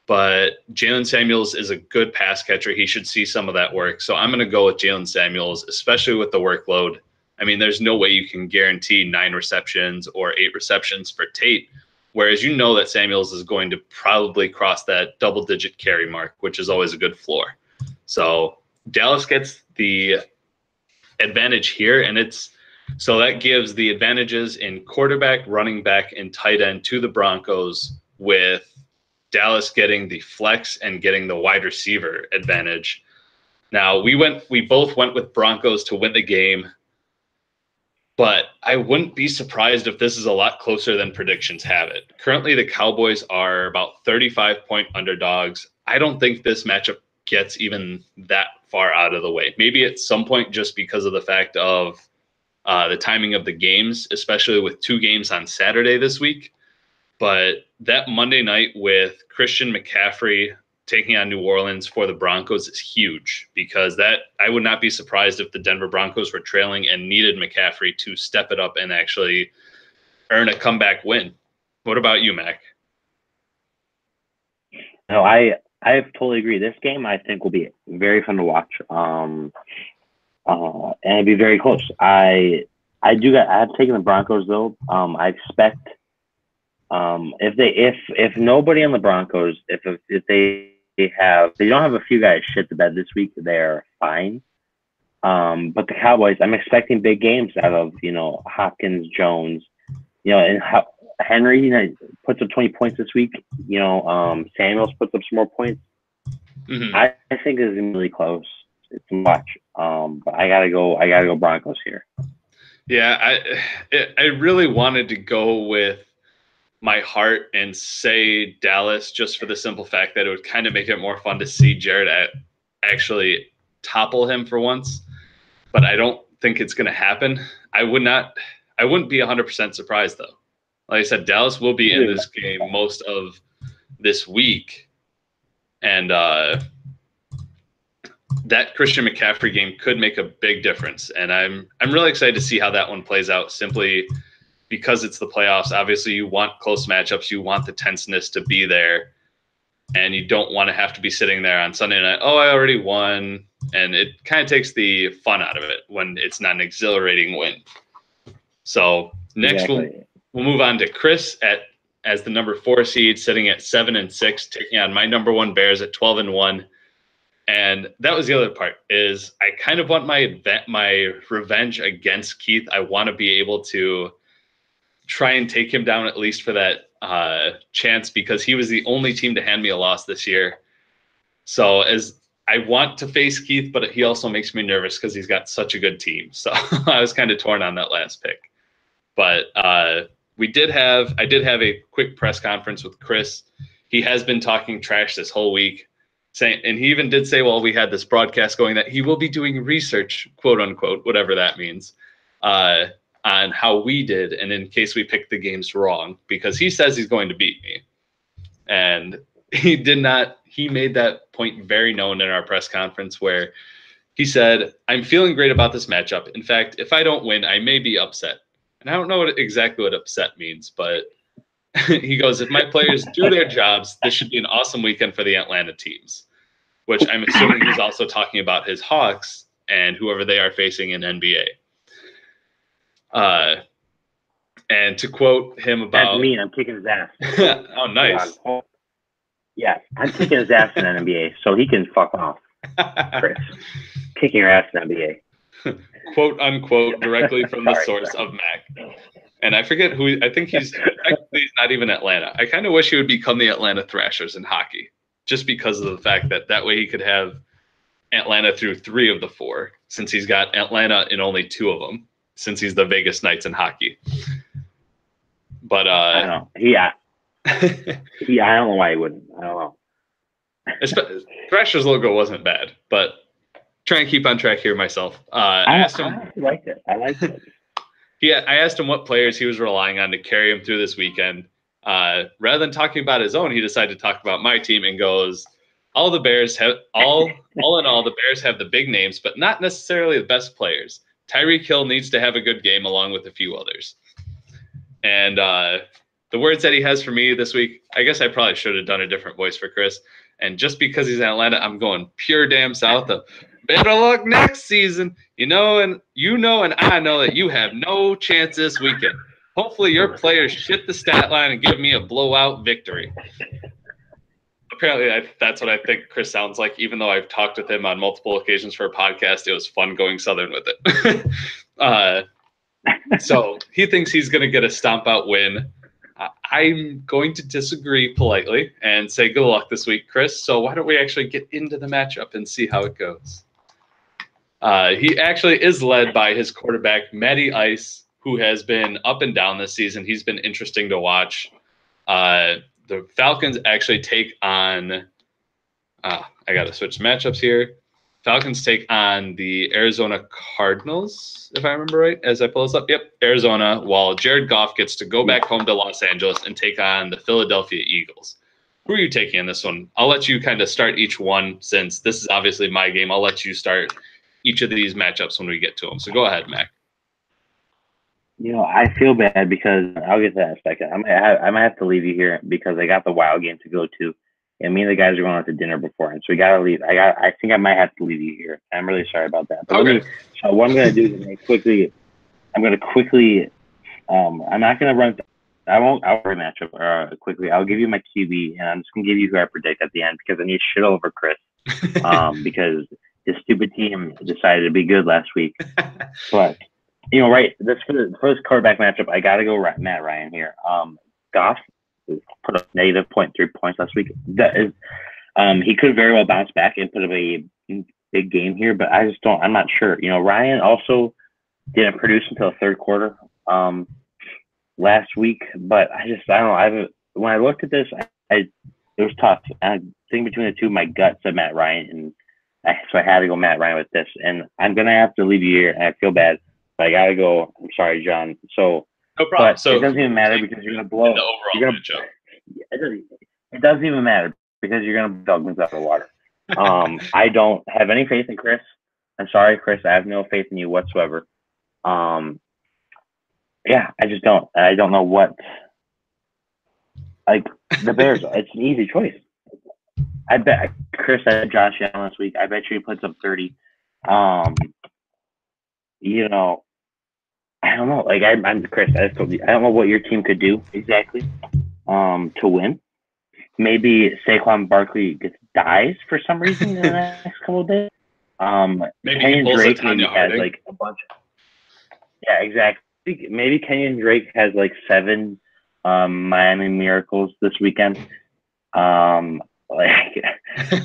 But Jalen Samuels is a good pass catcher. He should see some of that work. So I'm going to go with Jalen Samuels, especially with the workload. I mean, there's no way you can guarantee 9 receptions or 8 receptions for Tate, whereas that Samuels is going to probably cross that double-digit carry mark, which is always a good floor. So Dallas gets the advantage here, and so that gives the advantages in quarterback, running back, and tight end to the Broncos, with Dallas getting the flex and getting the wide receiver advantage. Now, we both went with Broncos to win the game, but I wouldn't be surprised if this is a lot closer than predictions have it. Currently, the Cowboys are about 35-point underdogs. I don't think this matchup gets even that far out of the way. Maybe at some point just because of the fact of the timing of the games, especially with 2 games on Saturday this week. But that Monday night with Christian McCaffrey taking on New Orleans for the Broncos is huge, because that I would not be surprised if the Denver Broncos were trailing and needed McCaffrey to step it up and actually earn a comeback win. What about you, Mac? No, I totally agree. This game I think will be very fun to watch. And it'd be very close. I have taken the Broncos though. I expect if nobody on the Broncos, if they don't have a few guys shit the bed this week, they're fine. But the Cowboys, I'm expecting big games out of, Hopkins, Jones, and Henry, puts up 20 points this week. Samuels puts up some more points. Mm-hmm. I think this is really close. It's much. But I gotta go Broncos here. Yeah, I really wanted to go with my heart and say Dallas, just for the simple fact that it would kind of make it more fun to see Jared actually topple him for once. But I don't think it's going to happen. I wouldn't be 100% surprised though. Like I said, Dallas will be in this game most of this week, and that Christian McCaffrey game could make a big difference. And I'm really excited to see how that one plays out, simply because it's the playoffs. Obviously, you want close matchups. You want the tenseness to be there, and you don't want to have to be sitting there on Sunday night, oh, I already won. And it kind of takes the fun out of it when it's not an exhilarating win. So next we'll move on to Chris as the number 4 seed, sitting at 7-6, taking on my number 1 Bears at 12-1. And that was the other part, is I kind of want my revenge against Keith. I want to be able to try and take him down at least for that chance, because he was the only team to hand me a loss this year. So as I want to face Keith, but he also makes me nervous because he's got such a good team. So I was kind of torn on that last pick. But I did have a quick press conference with Chris. He has been talking trash this whole week, and he even did say, well, we had this broadcast going, that he will be doing research, quote unquote, whatever that means, on how we did, and in case we picked the games wrong, because he says he's going to beat me. And he did not. He made that point very known in our press conference, where he said, I'm feeling great about this matchup. In fact, if I don't win, I may be upset. And I don't know exactly what upset means, but he goes, if my players do their jobs, this should be an awesome weekend for the Atlanta teams, which I'm assuming he's also talking about his Hawks and whoever they are facing in NBA. And to quote him about... That's me. I'm kicking his ass. Oh, nice. Yeah, I'm kicking his ass in the NBA, so he can fuck off, Chris. Kicking your ass in the NBA. Quote unquote, directly from the source of Mac. And I forget who, I think he's not even Atlanta. I kind of wish he would become the Atlanta Thrashers in hockey, just because of the fact that way he could have Atlanta through 3 of the 4, since he's got Atlanta in only 2 of them, since he's the Vegas Knights in hockey. But I don't know. Yeah, I don't know why he wouldn't. I don't know. Thrasher's logo wasn't bad, but try and keep on track here myself. I liked it. I liked it. I asked him what players he was relying on to carry him through this weekend. Rather than talking about his own, he decided to talk about my team and goes, all in all, the Bears have the big names, but not necessarily the best players. Tyreek Hill needs to have a good game along with a few others. And the words that he has for me this week, I guess I probably should have done a different voice for Chris. And just because he's in Atlanta, I'm going pure damn south of better luck next season. And I know that you have no chance this weekend. Hopefully your players shit the stat line and give me a blowout victory. Apparently that's what I think Chris sounds like, even though I've talked with him on multiple occasions for a podcast. It was fun going Southern with it. So he thinks he's going to get a stomp out win. I'm going to disagree politely and say good luck this week, Chris. So why don't we actually get into the matchup and see how it goes? He actually is led by his quarterback, Matty Ice, who has been up and down this season. He's been interesting to watch. The Falcons actually take on I got to switch matchups here. Falcons take on the Arizona Cardinals, if I remember right, as I pull this up. Yep, Arizona, while Jared Goff gets to go back home to Los Angeles and take on the Philadelphia Eagles. Who are you taking in this one? I'll let you kind of start each one since this is obviously my game. I'll let you start each of these matchups when we get to them. So go ahead, Mac. I feel bad because I'll get to that in a second. I might have to leave you here because I got the Wild game to go to. And me and the guys are going out to dinner beforehand, so we gotta leave. I think I might have to leave you here. I'm really sorry about that. But okay. So what I'm gonna do is I'm gonna quickly. I'm not gonna run. I'll run matchup quickly. I'll give you my QB, and I'm just gonna give you who I predict at the end because I need shit all over Chris. Because his stupid team decided to be good last week. But right. This for this quarterback matchup, I gotta go Matt Ryan here. Goff put up negative 0.3 points last week. That is, he could very well bounce back and put up a big game here, but I'm not sure. Ryan also didn't produce until the third quarter last week, but I don't know. When I looked at this, it was tough. I think between the two, my gut said Matt Ryan, so I had to go Matt Ryan with this, and I'm gonna have to leave you here, and I feel bad, but I gotta go. I'm sorry, John. So. No problem. So it doesn't even matter because you're gonna blow. It doesn't even matter because you're gonna blow Douglas out of the water. I don't have any faith in Chris. I'm sorry, Chris. I have no faith in you whatsoever. I just don't. I don't know what. Like the Bears, it's an easy choice. I bet Chris had Josh Allen last week. I bet you he puts up 30. I don't know. Like I'm Chris. I don't know what your team could do exactly to win. Maybe Saquon Barkley dies for some reason in the next couple of days. Maybe Kenyon Drake maybe has like a bunch. Yeah, exactly. Maybe Kenyon Drake has like 7 Miami Miracles this weekend. I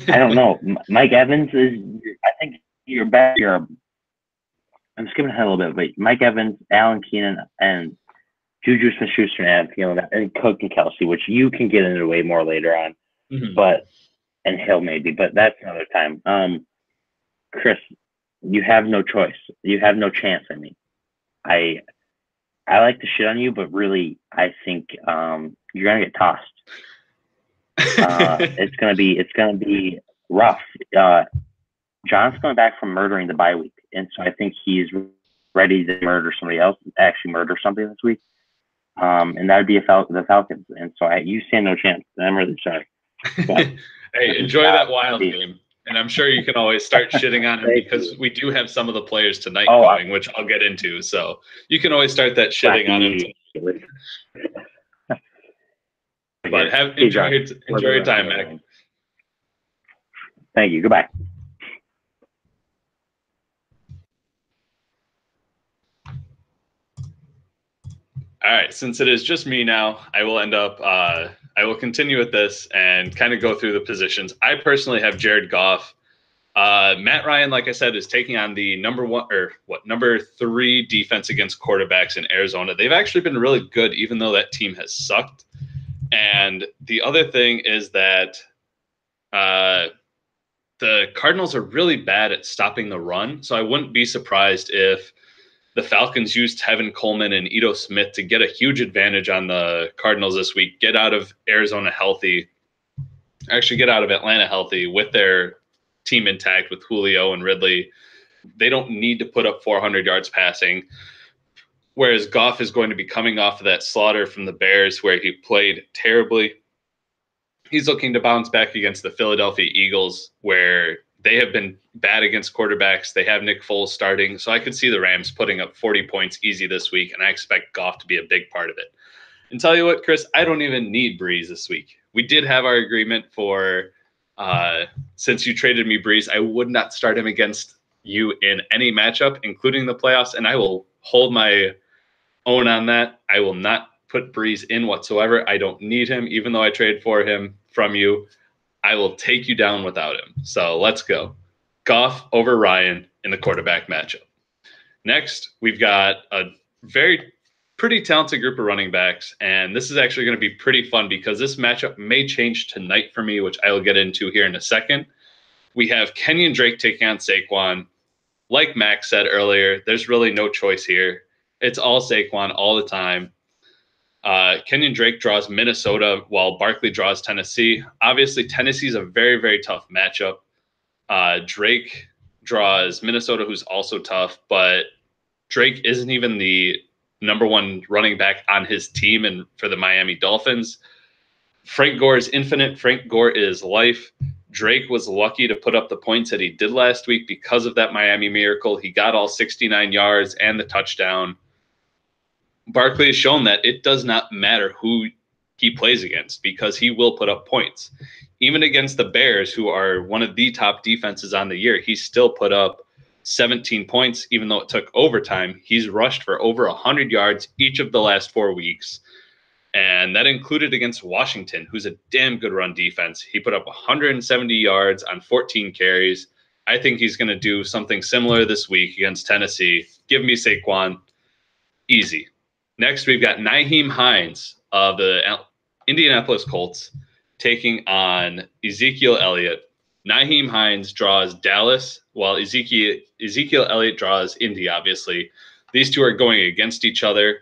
don't know. Mike Evans is. I think you're better. I'm skipping ahead a little bit, but Mike Evans, Allen Keenan, and Juju Smith-Schuster and Cook and Kelsey, which you can get into way more later on, and Hill maybe, but that's another time. Chris, you have no choice. You have no chance. I mean, I like to shit on you, but really, I think you're gonna get tossed. It's gonna be rough. John's coming back from murdering the bye week, and so I think he's ready to murder somebody else, actually murder somebody this week. And that would be the Falcons. And so you stand no chance. I'm really sorry. But, hey, enjoy that Wild game. And I'm sure you can always start shitting on him because we do have some of the players tonight going, which I'll get into. So you can always start that shitting on him. But enjoy your time, Mac. Thank you. Goodbye. All right, since it is just me now, I will continue with this and kind of go through the positions. I personally have Jared Goff. Matt Ryan, like I said, is taking on the number 3 defense against quarterbacks in Arizona. They've actually been really good, even though that team has sucked. And the other thing is that the Cardinals are really bad at stopping the run. So I wouldn't be surprised if the Falcons used Tevin Coleman and Ito Smith to get a huge advantage on the Cardinals this week, get out of Arizona healthy, actually get out of Atlanta healthy with their team intact with Julio and Ridley. They don't need to put up 400 yards passing, whereas Goff is going to be coming off of that slaughter from the Bears where he played terribly. He's looking to bounce back against the Philadelphia Eagles where they have been bad against quarterbacks. They have Nick Foles starting. So I could see the Rams putting up 40 points easy this week, and I expect Goff to be a big part of it. And tell you what, Chris, I don't even need Breeze this week. We did have our agreement for since you traded me Breeze, I would not start him against you in any matchup, including the playoffs, and I will hold my own on that. I will not put Breeze in whatsoever. I don't need him, even though I traded for him from you. I will take you down without him. So let's go. Goff over Ryan in the quarterback matchup. Next, we've got a pretty talented group of running backs, and this is actually going to be pretty fun because this matchup may change tonight for me, which I will get into here in a second. We have Kenyon Drake taking on Saquon. Like Max said earlier, there's really no choice here. It's all Saquon all the time. Kenyon Drake draws Minnesota while Barkley draws Tennessee. Obviously, Tennessee is a very, very tough matchup. Drake draws Minnesota, who's also tough, but Drake isn't even the number one running back on his team and for the Miami Dolphins. Frank Gore is infinite. Frank Gore is life. Drake was lucky to put up the points that he did last week because of that Miami miracle. He got all 69 yards and the touchdown. Barkley has shown that it does not matter who he plays against because he will put up points. Even against the Bears, who are one of the top defenses on the year, he still put up 17 points, even though it took overtime. He's rushed for over 100 yards each of the last 4 weeks. And that included against Washington, who's a damn good run defense. He put up 170 yards on 14 carries. I think he's going to do something similar this week against Tennessee. Give me Saquon. Easy. Next, we've got Nyheim Hines of the Indianapolis Colts taking on Ezekiel Elliott. Nyheim Hines draws Dallas, while Ezekiel Elliott draws Indy, obviously. These two are going against each other.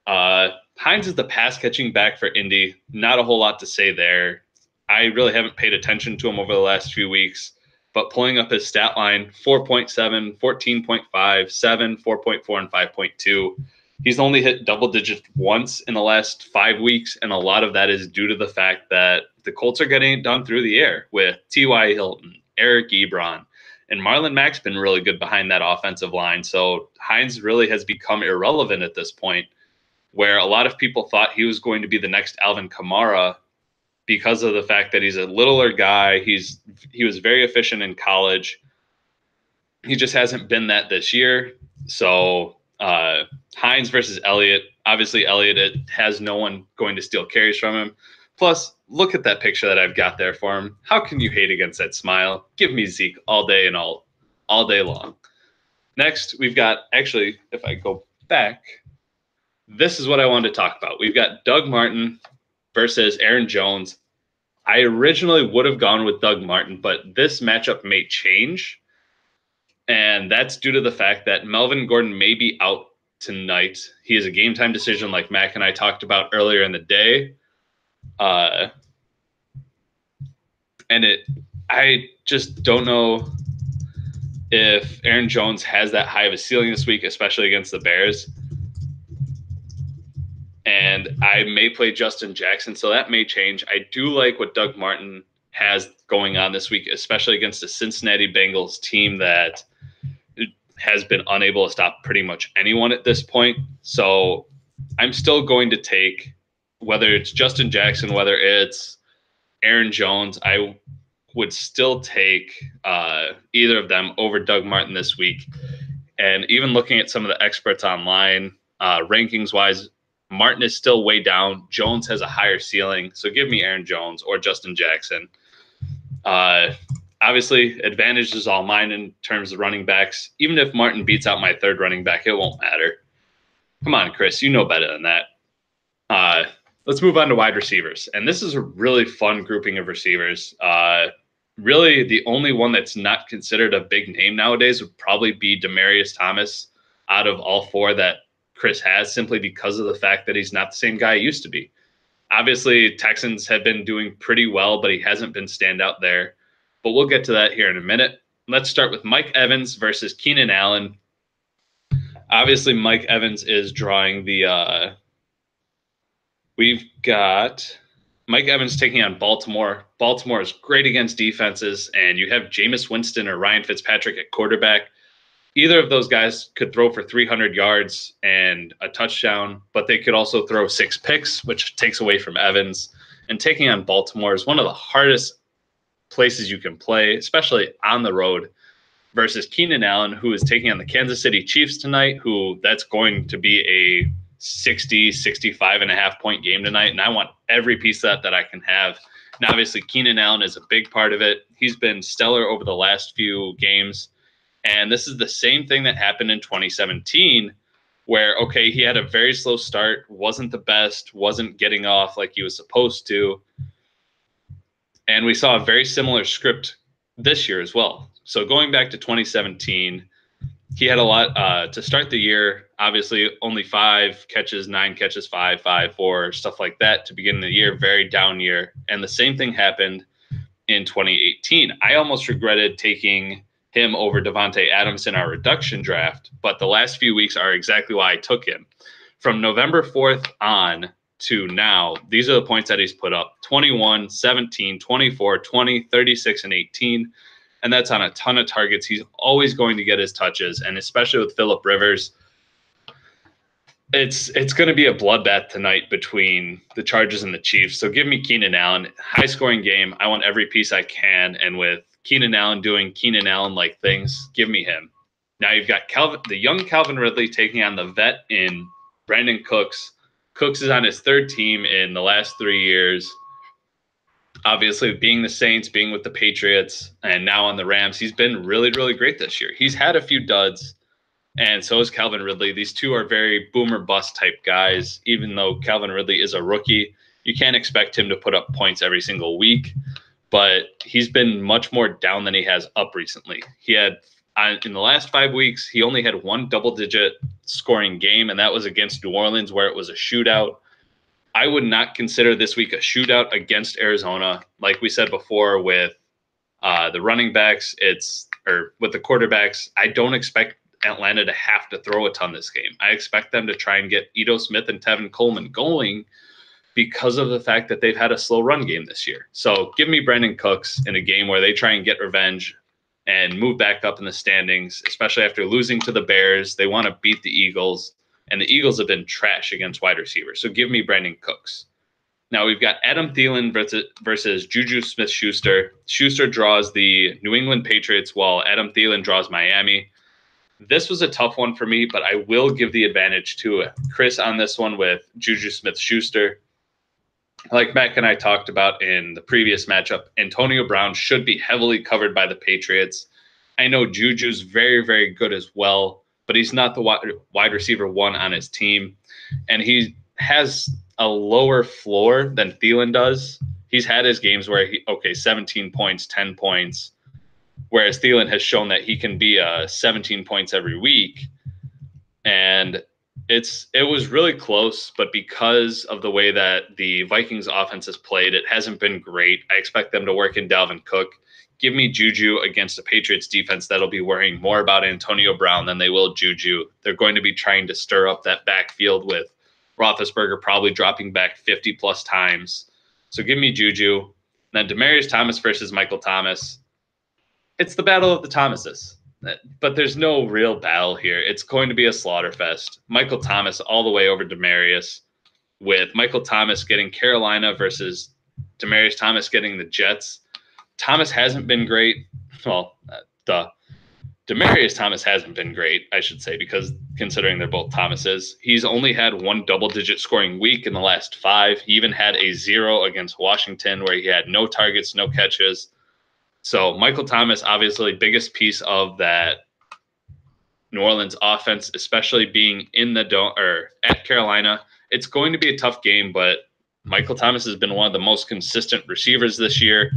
Hines is the pass-catching back for Indy. Not a whole lot to say there. I really haven't paid attention to him over the last few weeks, but pulling up his stat line, 4.7, 14.5, 7, 4.4, and 5.2. He's only hit double digits once in the last 5 weeks, and a lot of that is due to the fact that the Colts are getting it done through the air with T.Y. Hilton, Eric Ebron, and Marlon Mack's been really good behind that offensive line. So Hines really has become irrelevant at this point, where a lot of people thought he was going to be the next Alvin Kamara because of the fact that he's a littler guy. He was very efficient in college. He just hasn't been that this year. So Hines versus Elliott. Obviously, Elliott has no one going to steal carries from him. Plus, look at that picture that I've got there for him. How can you hate against that smile? Give me Zeke all day and all day long. Next, we've got, actually, if I go back, this is what I wanted to talk about. We've got Doug Martin versus Aaron Jones. I originally would have gone with Doug Martin, but this matchup may change. And that's due to the fact that Melvin Gordon may be out tonight. He is a game time decision like Mac and I talked about earlier in the day. I just don't know if Aaron Jones has that high of a ceiling this week, especially against the Bears. And I may play Justin Jackson, so that may change. I do like what Doug Martin has going on this week, especially against the Cincinnati Bengals team that has been unable to stop pretty much anyone at this point. So I'm still going to take, whether it's Justin Jackson, whether it's Aaron Jones, I would still take either of them over Doug Martin this week. And even looking at some of the experts online, rankings-wise, Martin is still way down. Jones has a higher ceiling. So give me Aaron Jones or Justin Jackson. Obviously, advantage is all mine in terms of running backs. Even if Martin beats out my third running back, it won't matter. Come on, Chris. You know better than that. Let's move on to wide receivers. And this is a really fun grouping of receivers. Really, the only one that's not considered a big name nowadays would probably be Demaryius Thomas out of all four that Chris has, simply because of the fact that he's not the same guy he used to be. Obviously, Texans have been doing pretty well, but he hasn't been standout there. But we'll get to that here in a minute. Let's start with Mike Evans versus Keenan Allen. Obviously, Mike Evans is drawing the we've got Mike Evans taking on Baltimore. Baltimore is great against defenses, and you have Jameis Winston or Ryan Fitzpatrick at quarterback. Either of those guys could throw for 300 yards and a touchdown, but they could also throw 6 picks, which takes away from Evans. And taking on Baltimore is one of the hardest places you can play, especially on the road, versus Keenan Allen, who is taking on the Kansas City Chiefs tonight, who that's going to be a 65.5 point game tonight. And I want every piece of that I can have. And obviously, Keenan Allen is a big part of it. He's been stellar over the last few games. And this is the same thing that happened in 2017, where, okay, he had a very slow start, wasn't the best, wasn't getting off like he was supposed to. And we saw a very similar script this year as well. So going back to 2017, he had a lot to start the year. Obviously, only 5 catches, 9 catches, 5, 5, 4, stuff like that to begin the year. Very down year. And the same thing happened in 2018. I almost regretted taking him over Devontae Adams in our reduction draft, but the last few weeks are exactly why I took him. From November 4th on to now, these are the points that he's put up: 21, 17, 24, 20, 36, and 18. And that's on a ton of targets. He's always going to get his touches, and especially with Phillip Rivers, it's going to be a bloodbath tonight between the Chargers and the Chiefs. So give me Keenan Allen. High-scoring game. I want every piece I can, and with Keenan Allen doing Keenan Allen-like things, give me him. Now you've got the young Calvin Ridley taking on the vet in Brandon Cooks. Cooks is on his 3rd team in the last 3 years. Obviously, being the Saints, being with the Patriots, and now on the Rams, he's been really, really great this year. He's had a few duds, and so is Calvin Ridley. These two are very boomer bust type guys. Even though Calvin Ridley is a rookie, you can't expect him to put up points every single week, but he's been much more down than he has up recently. He had, in the last 5 weeks, he only had 1 double-digit scoring game, and that was against New Orleans, where it was a shootout. I would not consider this week a shootout against Arizona. Like we said before with the running backs, with the quarterbacks, I don't expect Atlanta to have to throw a ton this game. I expect them to try and get Ito Smith and Tevin Coleman going because of the fact that they've had a slow run game this year. So give me Brandon Cooks in a game where they try and get revenge and move back up in the standings, especially after losing to the Bears. They want to beat the Eagles. And the Eagles have been trash against wide receivers. So give me Brandon Cooks. Now we've got Adam Thielen versus Juju Smith-Schuster. Schuster draws the New England Patriots while Adam Thielen draws Miami. This was a tough one for me, but I will give the advantage to Chris on this one with Juju Smith-Schuster. Like Mac and I talked about in the previous matchup, Antonio Brown should be heavily covered by the Patriots. I know Juju's very, very good as well, but he's not the wide receiver 1 on his team. And he has a lower floor than Thielen does. He's had his games where 17 points, 10 points, whereas Thielen has shown that he can be 17 points every week. And it was really close, but because of the way that the Vikings offense has played, it hasn't been great. I expect them to work in Dalvin Cook. Give me Juju against the Patriots defense that'll be worrying more about Antonio Brown than they will Juju. They're going to be trying to stir up that backfield with Roethlisberger probably dropping back 50-plus times. So give me Juju. Then Demaryius Thomas versus Michael Thomas. It's the battle of the Thomases, but there's no real battle here. It's going to be a slaughter fest. Michael Thomas all the way over Demaryius, with Michael Thomas getting Carolina versus Demaryius Thomas getting the Jets. Thomas hasn't been great. Well, Demaryius Thomas hasn't been great, I should say, because considering they're both Thomases, he's only had 1 double-digit scoring week in the last 5. He even had a 0 against Washington where he had no targets, no catches. So Michael Thomas, obviously, biggest piece of that New Orleans offense, especially being in the at Carolina. It's going to be a tough game, but Michael Thomas has been one of the most consistent receivers this year.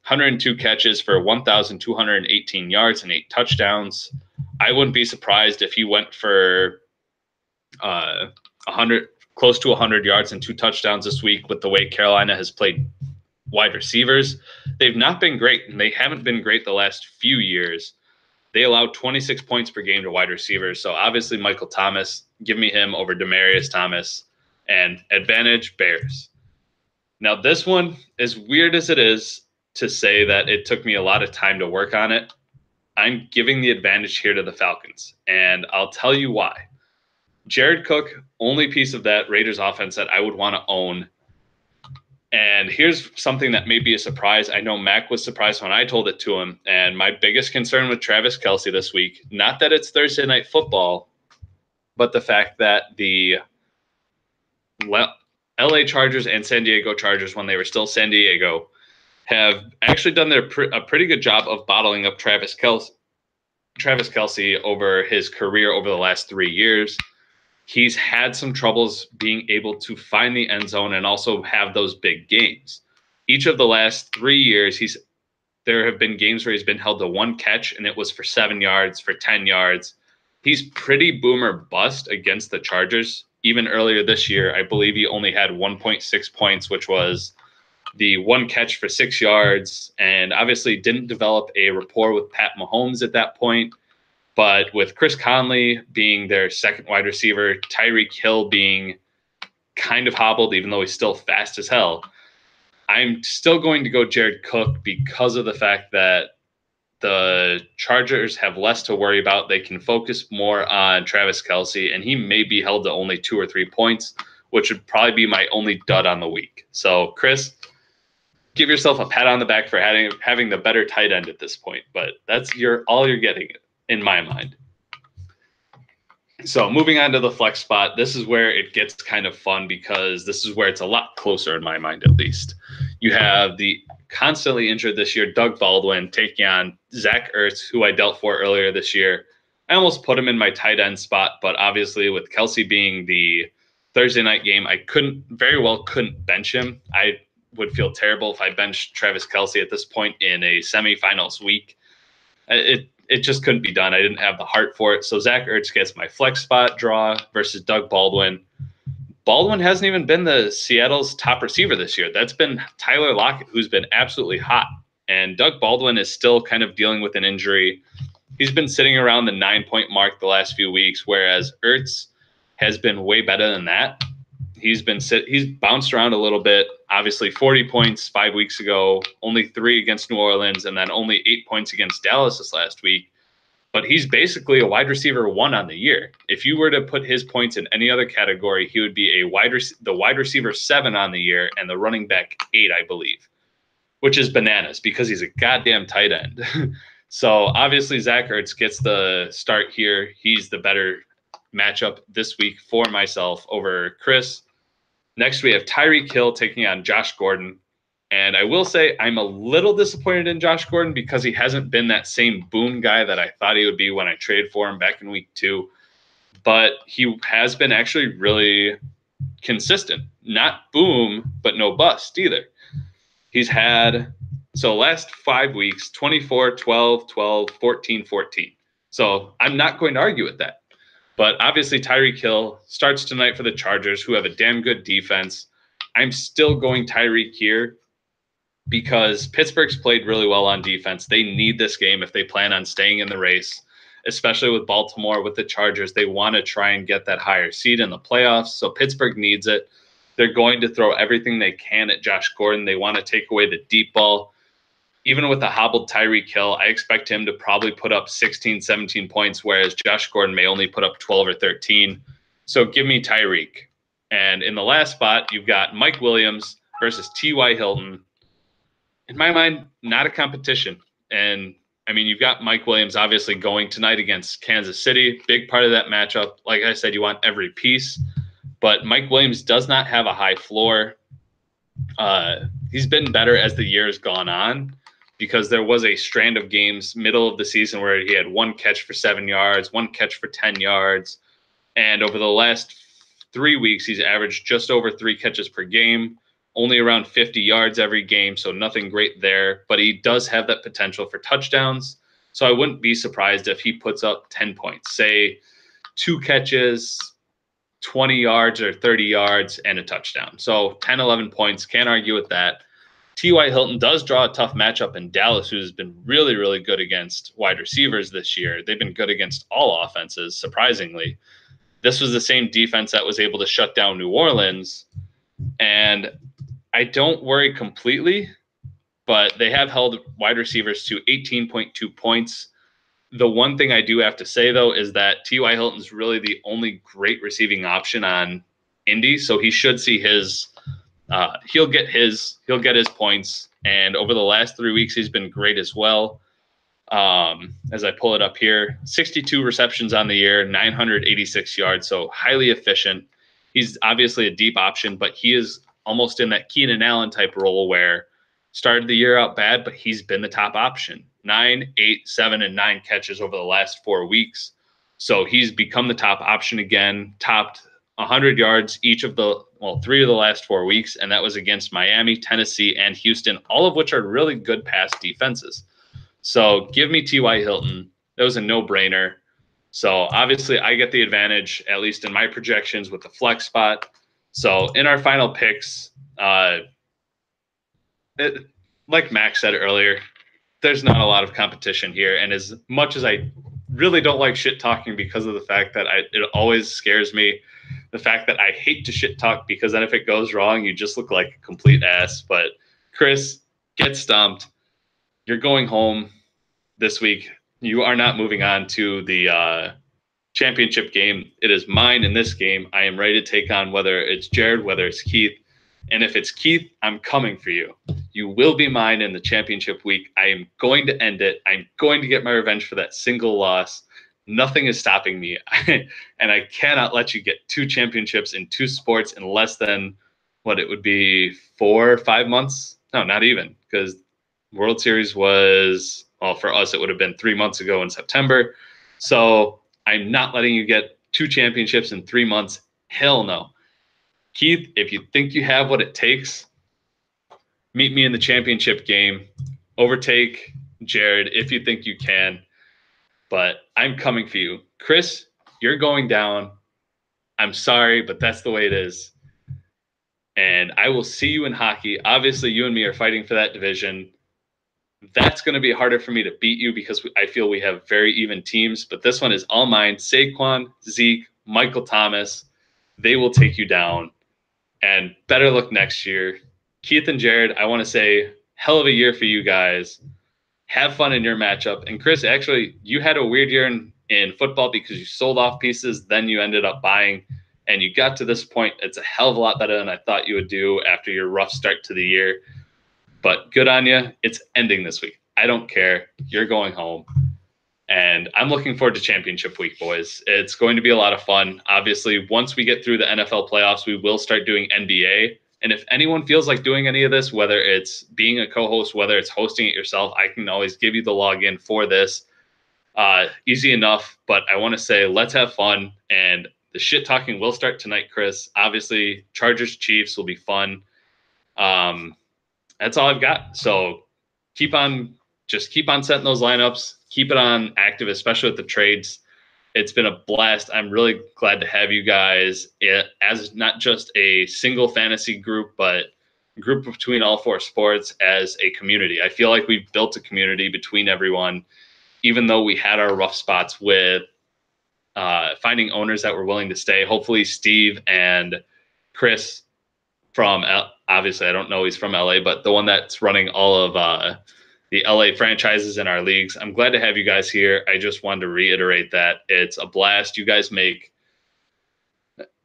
102 catches for 1,218 yards and 8 touchdowns. I wouldn't be surprised if he went for 100, close to 100 yards and 2 touchdowns this week with the way Carolina has played wide receivers. They've not been great, and they haven't been great the last few years. They allowed 26 points per game to wide receivers. So obviously Michael Thomas, give me him over Demaryius Thomas, and advantage Bears. Now this one, as weird as it is to say that it took me a lot of time to work on it, I'm giving the advantage here to the Falcons, and I'll tell you why. Jared Cook, only piece of that Raiders offense that I would want to own. And here's something that may be a surprise. I know Mac was surprised when I told it to him, and my biggest concern with Travis Kelce this week, not that it's Thursday Night Football, but the fact that the LA Chargers and San Diego Chargers, when they were still San Diego, have actually done a pretty good job of bottling up Travis Kelce over his career over the last 3 years. He's had some troubles being able to find the end zone and also have those big games. Each of the last 3 years, there have been games where he's been held to one catch, and it was for 7 yards, for 10 yards. He's pretty boomer bust against the Chargers. Even earlier this year, I believe he only had 1.6 points, which was the one catch for 6 yards, and obviously didn't develop a rapport with Pat Mahomes at that point. But with Chris Conley being their second wide receiver, Tyreek Hill being kind of hobbled, even though he's still fast as hell, I'm still going to go Jared Cook because of the fact that the Chargers have less to worry about. They can focus more on Travis Kelce, and he may be held to only 2 or 3 points, which would probably be my only dud on the week. So, Chris, give yourself a pat on the back for having the better tight end at this point, but that's all you're getting in my mind. So moving on to the flex spot, this is where it gets kind of fun because this is where it's a lot closer in my mind, at least. You have the constantly injured this year, Doug Baldwin, taking on Zach Ertz, who I dealt for earlier this year. I almost put him in my tight end spot, but obviously with Kelce being the Thursday night game, I couldn't bench him. I would feel terrible if I benched Travis Kelce at this point in a semifinals week. It just couldn't be done. I didn't have the heart for it. So Zach Ertz gets my flex spot draw versus Doug Baldwin. Baldwin hasn't even been the Seattle's top receiver this year. That's been Tyler Lockett, who's been absolutely hot. And Doug Baldwin is still kind of dealing with an injury. He's been sitting around the 9-point mark the last few weeks, whereas Ertz has been way better than that. He's bounced around a little bit. Obviously, 40 points 5 weeks ago, only 3 against New Orleans, and then only 8 points against Dallas this last week. But he's basically a wide receiver 1 on the year. If you were to put his points in any other category, he would be the wide receiver 7 on the year and the running back 8, I believe, which is bananas because he's a goddamn tight end. So obviously, Zach Ertz gets the start here. He's the better matchup this week for myself over Chris. Next, we have Tyreek Hill taking on Josh Gordon. And I will say I'm a little disappointed in Josh Gordon because he hasn't been that same boom guy that I thought he would be when I traded for him back in week 2. But he has been actually really consistent. Not boom, but no bust either. He's had, so last 5 weeks, 24, 12, 12, 14, 14. So I'm not going to argue with that. But obviously, Tyreek Hill starts tonight for the Chargers, who have a damn good defense. I'm still going Tyreek here because Pittsburgh's played really well on defense. They need this game if they plan on staying in the race, especially with Baltimore, with the Chargers. They want to try and get that higher seed in the playoffs, so Pittsburgh needs it. They're going to throw everything they can at Josh Gordon. They want to take away the deep ball. Even with the hobbled Tyreek Hill, I expect him to probably put up 16, 17 points, whereas Josh Gordon may only put up 12 or 13. So give me Tyreek. And in the last spot, you've got Mike Williams versus T.Y. Hilton. In my mind, not a competition. And, I mean, you've got Mike Williams obviously going tonight against Kansas City. Big part of that matchup. Like I said, you want every piece. But Mike Williams does not have a high floor. He's been better as the year has gone on, because there was a strand of games middle of the season where he had 1 catch for 7 yards, 1 catch for 10 yards. And over the last 3 weeks, he's averaged just over 3 catches per game, only around 50 yards every game. So nothing great there, but he does have that potential for touchdowns. So I wouldn't be surprised if he puts up 10 points, say 2 catches, 20 yards or 30 yards and a touchdown. So 10, 11 points. Can't argue with that. T.Y. Hilton does draw a tough matchup in Dallas, who's been really, really good against wide receivers this year. They've been good against all offenses, surprisingly. This was the same defense that was able to shut down New Orleans. And I don't worry completely, but they have held wide receivers to 18.2 points. The one thing I do have to say, though, is that T.Y. Hilton's really the only great receiving option on Indy, so he should see his he'll get his points. And over the last 3 weeks, he's been great as well. As I pull it up here, 62 receptions on the year, 986 yards, so highly efficient. He's obviously a deep option, but he is almost in that Keenan Allen type role where started the year out bad, but he's been the top option. 9, 8, 7, and 9 catches over the last 4 weeks. So he's become the top option again, topped 100 yards each of the, 3 of the last 4 weeks, and that was against Miami, Tennessee, and Houston, all of which are really good pass defenses. So give me T.Y. Hilton. That was a no-brainer. So obviously I get the advantage, at least in my projections, with the flex spot. So in our final picks, like Max said earlier, there's not a lot of competition here. And as much as I really don't like shit talking because of the fact that it always scares me, the fact that I hate to shit talk because then if it goes wrong, you just look like a complete ass. But Chris, get stumped. You're going home this week. You are not moving on to the championship game. It is mine in this game. I am ready to take on whether it's Jared, whether it's Keith. And if it's Keith, I'm coming for you. You will be mine in the championship week. I am going to end it. I'm going to get my revenge for that single loss. Nothing is stopping me. And I cannot let you get 2 championships in 2 sports in less than what it would be 4 or 5 months. No, not even, because World Series was, well, for us, it would have been 3 months ago in September. So I'm not letting you get 2 championships in 3 months. Hell no. Keith, if you think you have what it takes, meet me in the championship game. Overtake Jared if you think you can. But I'm coming for you. Chris, you're going down. I'm sorry, but that's the way it is. And I will see you in hockey. Obviously, you and me are fighting for that division. That's going to be harder for me to beat you because I feel we have very even teams. But this one is all mine. Saquon, Zeke, Michael Thomas. They will take you down. And better luck next year. Keith and Jared, I want to say hell of a year for you guys. Have fun in your matchup. And Chris, actually, you had a weird year in football because you sold off pieces, then you ended up buying, and you got to this point. It's a hell of a lot better than I thought you would do after your rough start to the year. But good on you. It's ending this week. I don't care. You're going home. And I'm looking forward to championship week, boys. It's going to be a lot of fun. Obviously, once we get through the NFL playoffs, we will start doing NBA. And if anyone feels like doing any of this, whether it's being a co-host, whether it's hosting it yourself, I can always give you the login for this. Easy enough, but I want to say let's have fun. And the shit talking will start tonight, Chris. Obviously, Chargers Chiefs will be fun. That's all I've got. So keep on setting those lineups. Keep it on active, especially with the trades. It's been a blast. I'm really glad to have you guys as not just a single fantasy group, but a group between all 4 sports as a community. I feel like we've built a community between everyone, even though we had our rough spots with finding owners that were willing to stay. Hopefully Steve and Chris from, obviously I don't know he's from LA, but the one that's running all of the LA franchises in our leagues. I'm glad to have you guys here. I just wanted to reiterate that it's a blast. You guys make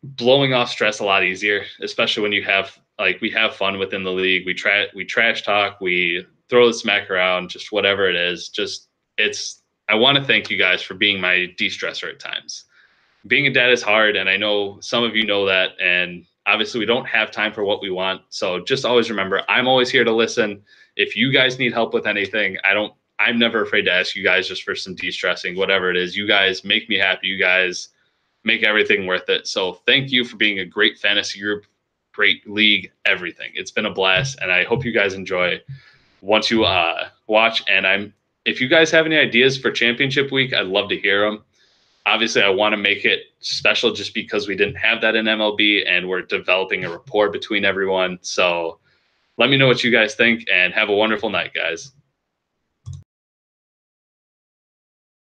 blowing off stress a lot easier, especially when you have, like, we have fun within the league. We trash talk, we throw the smack around, just whatever it is. I want to thank you guys for being my de-stressor at times. Being a dad is hard, and I know some of you know that, and obviously we don't have time for what we want. So just always remember, I'm always here to listen. If you guys need help with anything, I'm never afraid to ask you guys just for some de-stressing, whatever it is. You guys make me happy. You guys make everything worth it. So thank you for being a great fantasy group, great league, everything. It's been a blast, and I hope you guys enjoy once you watch. And if you guys have any ideas for championship week, I'd love to hear them. Obviously, I want to make it special just because we didn't have that in MLB, and we're developing a rapport between everyone. So let me know what you guys think, and have a wonderful night, guys.